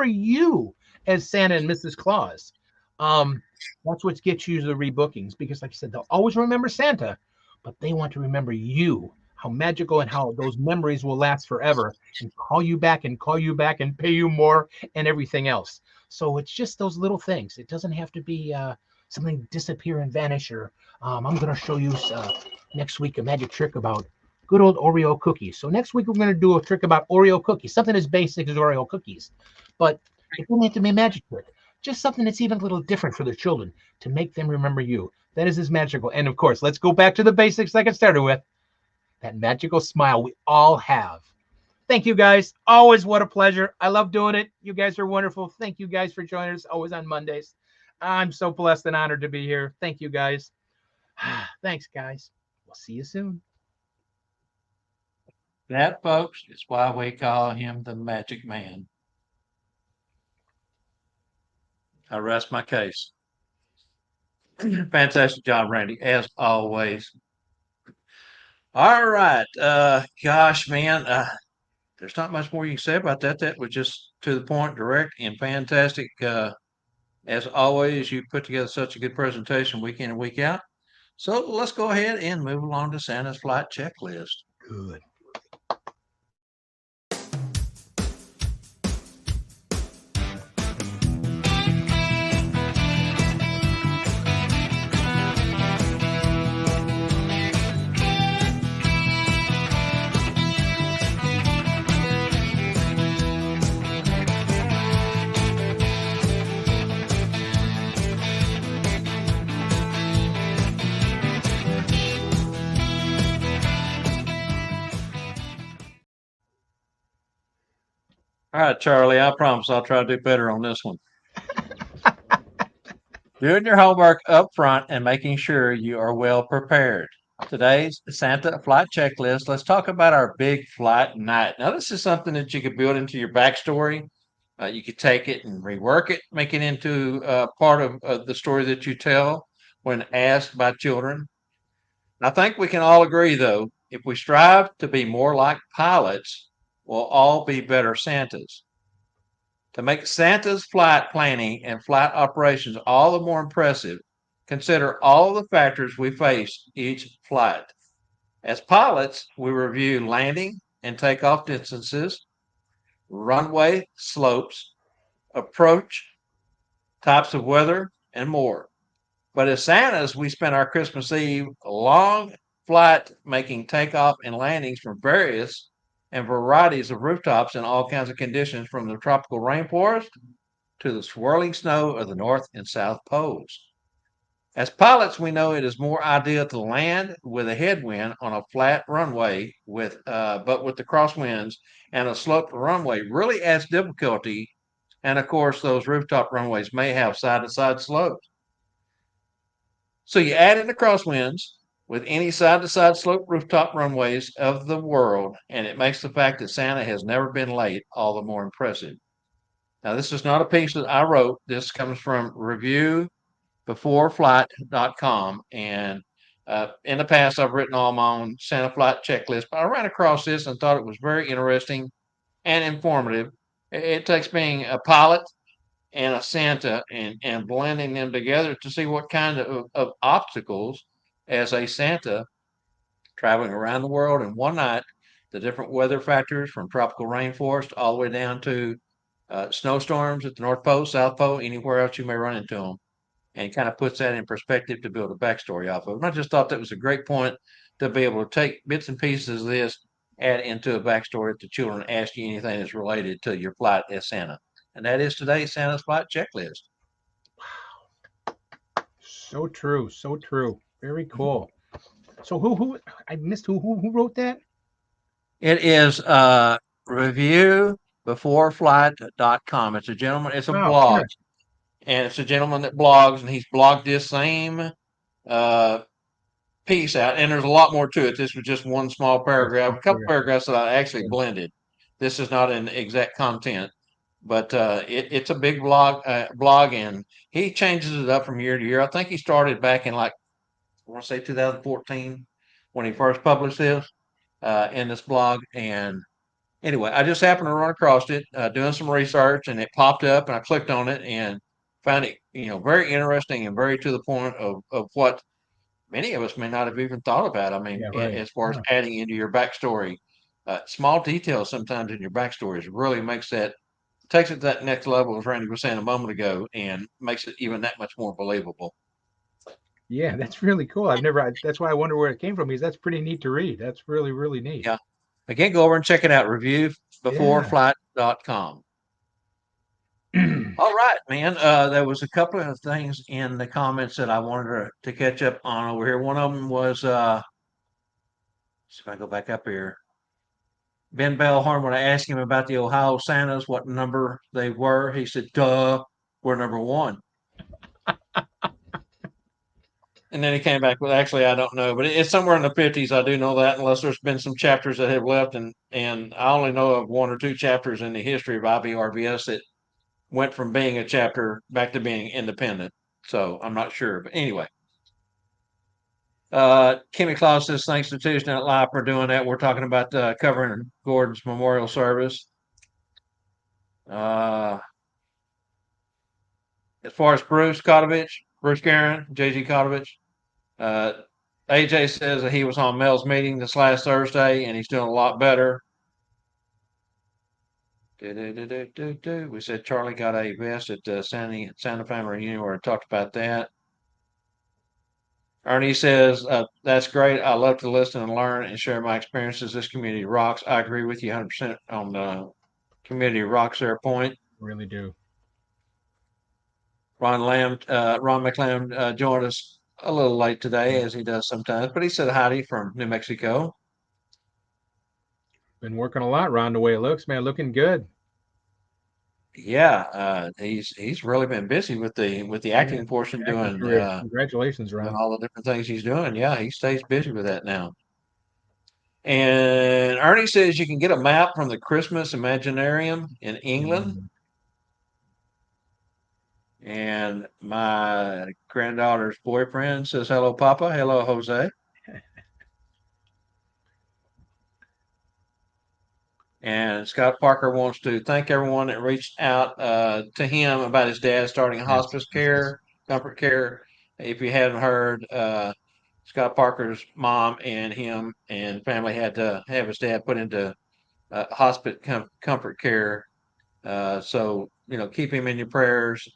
you as Santa and Mrs. Claus. That's what gets you the rebookings, because like I said, they'll always remember Santa, but they want to remember you, how magical and how those memories will last forever and call you back and pay you more and everything else. So it's just those little things. It doesn't have to be something disappear and vanish. Or I'm going to show you next week a magic trick about good old Oreo cookies. So next week we're going to do a trick about Oreo cookies, something as basic as Oreo cookies. But it doesn't have to be a magic trick. Just something that's even a little different for the children to make them remember you. That is as magical. And of course, let's go back to the basics like I started with. That magical smile we all have. Thank you, guys. Always what a pleasure. I love doing it. You guys are wonderful. Thank you guys for joining us always on Mondays. I'm so blessed and honored to be here. Thank you, guys. Thanks, guys. We'll see you soon. That, folks, is why we call him the Magic Man. I rest my case. Fantastic job, Randy, as always. All right. Gosh, man, there's not much more you can say about that. That was just to the point, direct, and fantastic. As always, you put together such a good presentation week in and week out. So let's go ahead and move along to Santa's flight checklist. Good. All right, Charlie, I promise I'll try to do better on this one. Doing your homework up front and making sure you are well prepared. Today's Santa flight checklist. Let's talk about our big flight night. Now, this is something that you could build into your backstory. You could take it and rework it, make it into part of the story that you tell when asked by children. I think we can all agree, though, if we strive to be more like pilots, we'll all be better Santas. To make Santa's flight planning and flight operations all the more impressive, consider all the factors we face each flight. As pilots, we review landing and takeoff distances, runway slopes, approach, types of weather, and more. But as Santas, we spent our Christmas Eve long flight making takeoff and landings from various and varieties of rooftops in all kinds of conditions, from the tropical rainforest to the swirling snow of the North and South Poles. As pilots, we know it is more ideal to land with a headwind on a flat runway, but with the crosswinds and a sloped runway really adds difficulty. And of course, those rooftop runways may have side to side slopes. So you add in the crosswinds with any side to side slope rooftop runways of the world, and it makes the fact that Santa has never been late all the more impressive. Now, this is not a piece that I wrote. This comes from reviewbeforeflight.com. And in the past, I've written all my own Santa flight checklist, but I ran across this and thought it was very interesting and informative. It takes being a pilot and a Santa and blending them together to see what kind of obstacles as a Santa traveling around the world in one night, the different weather factors from tropical rainforest all the way down to snowstorms at the North Pole, South Pole, anywhere else you may run into them, and kind of puts that in perspective to build a backstory off of. And I just thought that was a great point to be able to take bits and pieces of this, add into a backstory if the children ask you anything that's related to your flight as Santa. And that is today's Santa's flight checklist. So true, so true. Very cool. So who I missed who wrote that? It is reviewbeforeflight.com. It's a gentleman, it's a Oh, blog, sure. and it's a gentleman that blogs, and he's blogged this same uh, piece out. And there's a lot more to it. This was just one small Yes, paragraph, a couple okay. paragraphs that I actually Yeah. blended. This is not in exact content, but it's a big blog, and he changes it up from year to year. I think he started back in, like, I want to say 2014 when he first published this in this blog. And anyway, I just happened to run across it doing some research, and it popped up, and I clicked on it and found it, very interesting and very to the point of what many of us may not have even thought about. I mean, Yeah, right. as far as Yeah. adding into your backstory, small details sometimes in your backstories really takes it to that next level, as Randy was saying a moment ago, and makes it even that much more believable. Yeah, that's really cool. That's why I wonder where it came from, because that's pretty neat to read. That's really, really neat. Yeah. Again, go over and check it out. Yeah. Reviewbeforeflight.com. All right, man. There was a couple of things in the comments that I wanted to catch up on over here. One of them was, see if I go back up here. Ben Bellhorn, when I asked him about the Ohio Santas, what number they were, he said, duh, we're number one. And then he came back with, actually, I don't know, but it's somewhere in the 50s. I do know that, unless there's been some chapters that have left. And I only know of one or two chapters in the history of IBRBS that went from being a chapter back to being independent. So I'm not sure. But anyway, Kimmy Claus says, thanks to Tuesday Night Live for doing that. We're talking about covering Gordon's memorial service. As far as Bruce Guerin, JG Kotovich, AJ says that he was on Mel's meeting this last Thursday and he's doing a lot better. We said Charlie got a vest at the Santa Family Reunion where I talked about that. Ernie says, that's great. I love to listen and learn and share my experiences. This community rocks. I agree with you 100% on the community rocks there point. Really do. Ron McLam joined us a little late today, as he does sometimes, but he said howdy from New Mexico. Been working a lot, Ron, the way it looks, man. Looking good. Yeah, he's really been busy with the acting portion, Acting doing career. Congratulations, doing Ron. all the different things he's doing. Yeah, he stays busy with that now. And Ernie says you can get a map from the Christmas Imaginarium in England. Mhm. And my granddaughter's boyfriend says, hello, Papa. Hello, Jose. And Scott Parker wants to thank everyone that reached out to him about his dad starting Yes, hospice yes, yes. care, comfort care. If you haven't heard, Scott Parker's mom and him and family had to have his dad put into hospice comfort care. So keep him in your prayers,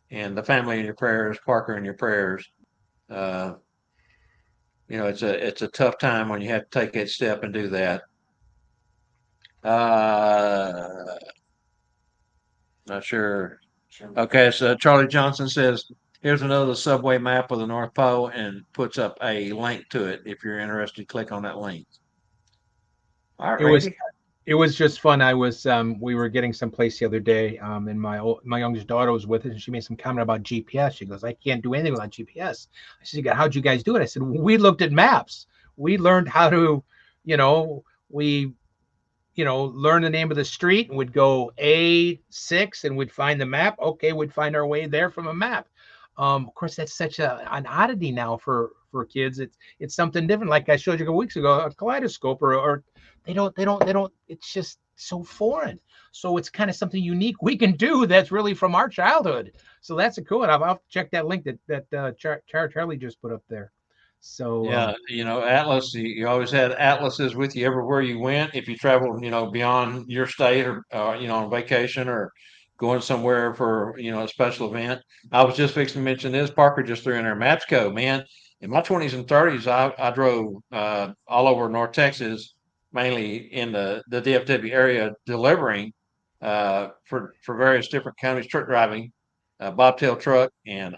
and the family in your prayers, Parker in your prayers. Uh, it's a tough time when you have to take that step and do that. Uh, Not sure. Okay, so Charlie Johnson says, "Here's another subway map of the North Pole," and puts up a link to it. If you're interested, click on that link. All right, It was Randy. it was just fun. I was we were getting someplace the other day, and my youngest daughter was with us, and she made some comment about GPS. She goes, "I can't do anything without GPS." I said, "How'd you guys do it?" I said, "We looked at maps. We learned how to, we learn the name of the street and would go A6 and we'd find the map. Okay, we'd find our way there from a map. Of course, that's such an oddity now for kids. It's something different. Like I showed you a couple weeks ago, a kaleidoscope or they don't. It's just so foreign. So it's kind of something unique we can do that's really from our childhood. So that's a cool one. I'll check that link that Charlie just put up there. So Yeah, Atlas, you always had atlases with you everywhere you went. If you traveled, beyond your state or, on vacation or going somewhere for, a special event. I was just fixing to mention this. Parker just threw in our Mapsco, man. In my 20s and 30s, I drove all over North Texas, mainly in the DFW area, delivering for various different counties, truck driving, bobtail truck. And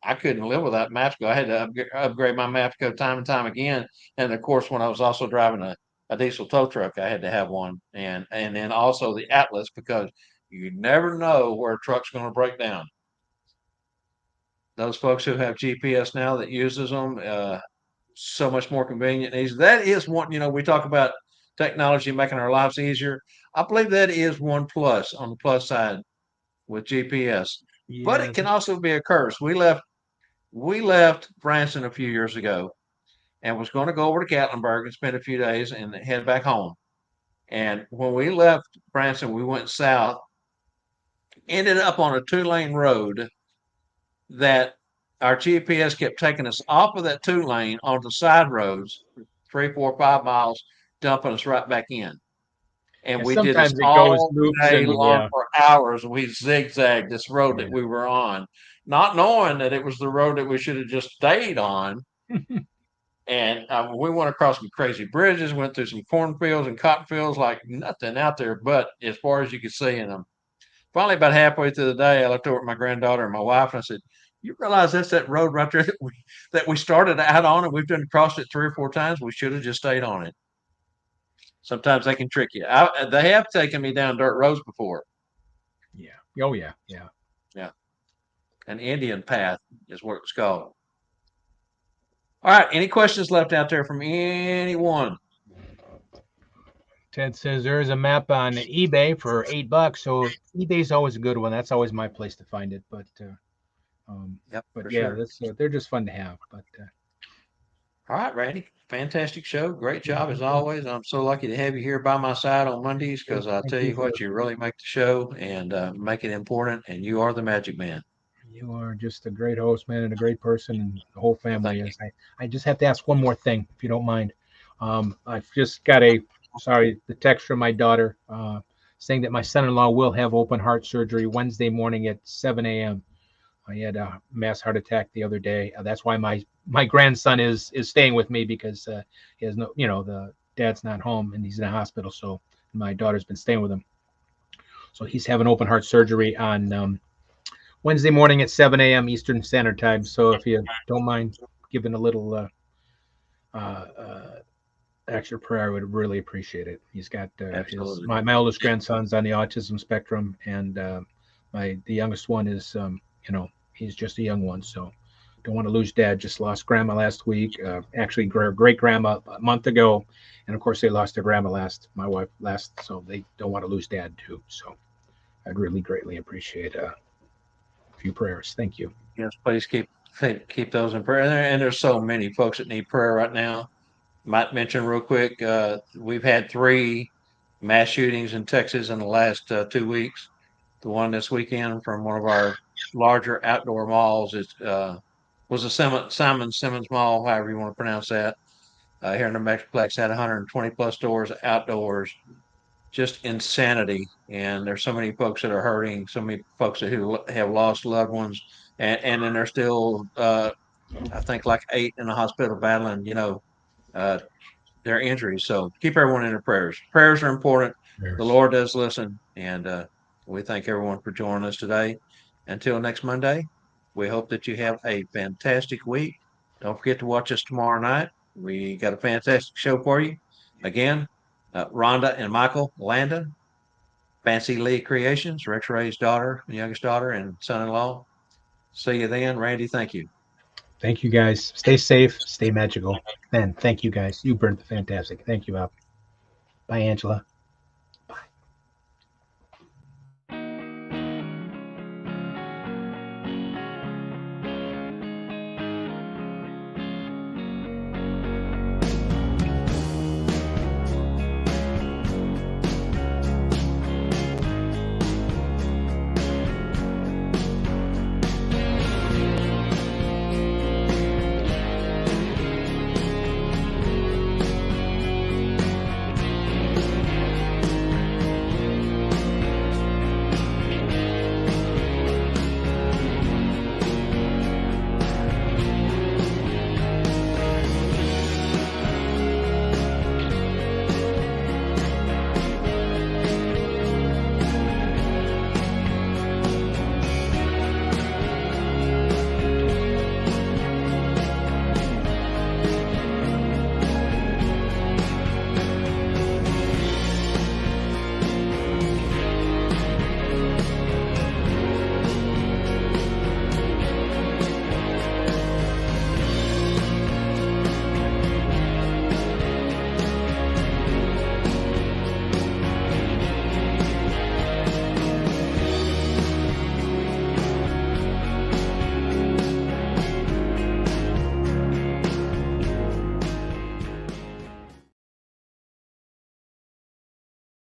I couldn't live without Mapsco. I had to upgrade my Mapsco time and time again. And of course, when I was also driving a diesel tow truck, I had to have one. And then also the Atlas, because you never know where a truck's going to break down. Those folks who have GPS now that uses them, so much more convenient and easy. That is one, we talk about technology making our lives easier. I believe that is one plus on the plus side with GPS. But yeah, it can also be a curse. We left Branson a few years ago and was going to go over to Gatlinburg and spend a few days and head back home. And when we left Branson, we went south, ended up on a 2-lane road that our GPS kept taking us off of that 2 lane onto side roads, 3, 4, 5 miles, dumping us right back in. And yeah. we did this Sometimes it goes all loops day and long yeah, for hours. We zigzagged this road yeah. that we were on, not knowing that it was the road that we should have just stayed on. And we went across some crazy bridges, went through some cornfields and cotton fields like nothing out there but as far as you could see in them. Finally, about halfway through the day, I looked over at my granddaughter and my wife and I said, "You realize that's that road right there that we started out on and we've done crossed it 3 or 4 times? We should have just stayed on it." Sometimes they can trick you. They have taken me down dirt roads before. Yeah. Oh yeah. Yeah. Yeah, an Indian path is what it was called. All right. Any questions left out there from anyone? Ted says there is a map on eBay for $8. So eBay's always a good one. That's always my place to find it. Um, Yep, but for yeah, sure. that's they're just fun to have. But All right, Randy. Fantastic show. Great job as always. I'm so lucky to have you here by my side on Mondays because I thank tell you you for what, you really make the show and make it important, and you are the magic man. you are just a great host, man, and a great person, and the whole Well, family thank you. is. I just have to ask one more thing, if you don't mind. I've just got the text from my daughter saying that my son-in-law will have open heart surgery Wednesday morning at 7 a.m. He had a mass heart attack the other day. That's why my grandson is staying with me because he has no, the dad's not home and he's in a hospital. So my daughter's been staying with him. So he's having open heart surgery on Wednesday morning at 7 a.m. Eastern Standard Time. So if you don't mind giving a little uh, uh, extra prayer, I would really appreciate it. He's got his Absolutely. my oldest grandson's on the autism spectrum, and the youngest one is he's just a young one, so don't want to lose dad. Just lost grandma last week. Actually, great grandma a month ago, and of course they lost their grandma my wife last, so they don't want to lose dad too. So I'd really greatly appreciate a few prayers. Thank you. Yes, please keep those in prayer. And there's so many folks that need prayer right now. Might mention real quick, we've had 3 mass shootings in Texas in the last 2 weeks. The one this weekend from one of our larger outdoor malls is was a Simon Simmons Mall, however you want to pronounce that, here in the Metroplex, had 120 plus stores outdoors. Just insanity. And there's so many folks that are hurting, so many folks who have lost loved ones, and then there's still, I think, like 8 in the hospital battling, uh, their injuries. So keep everyone in their prayers. Prayers are important. The Yes. Lord does listen, and we thank everyone for joining us today. Until next Monday, we hope that you have a fantastic week. Don't forget to watch us tomorrow night. We got a fantastic show for you. Again, Rhonda and Michael Landon, Fancy Lee Creations, Rex Ray's daughter, youngest daughter, and son-in-law. See you then, Randy. Thank you. Thank you guys. Stay safe. Stay magical. And thank you guys. You've been fantastic. Thank you, Al. Bye, Angela.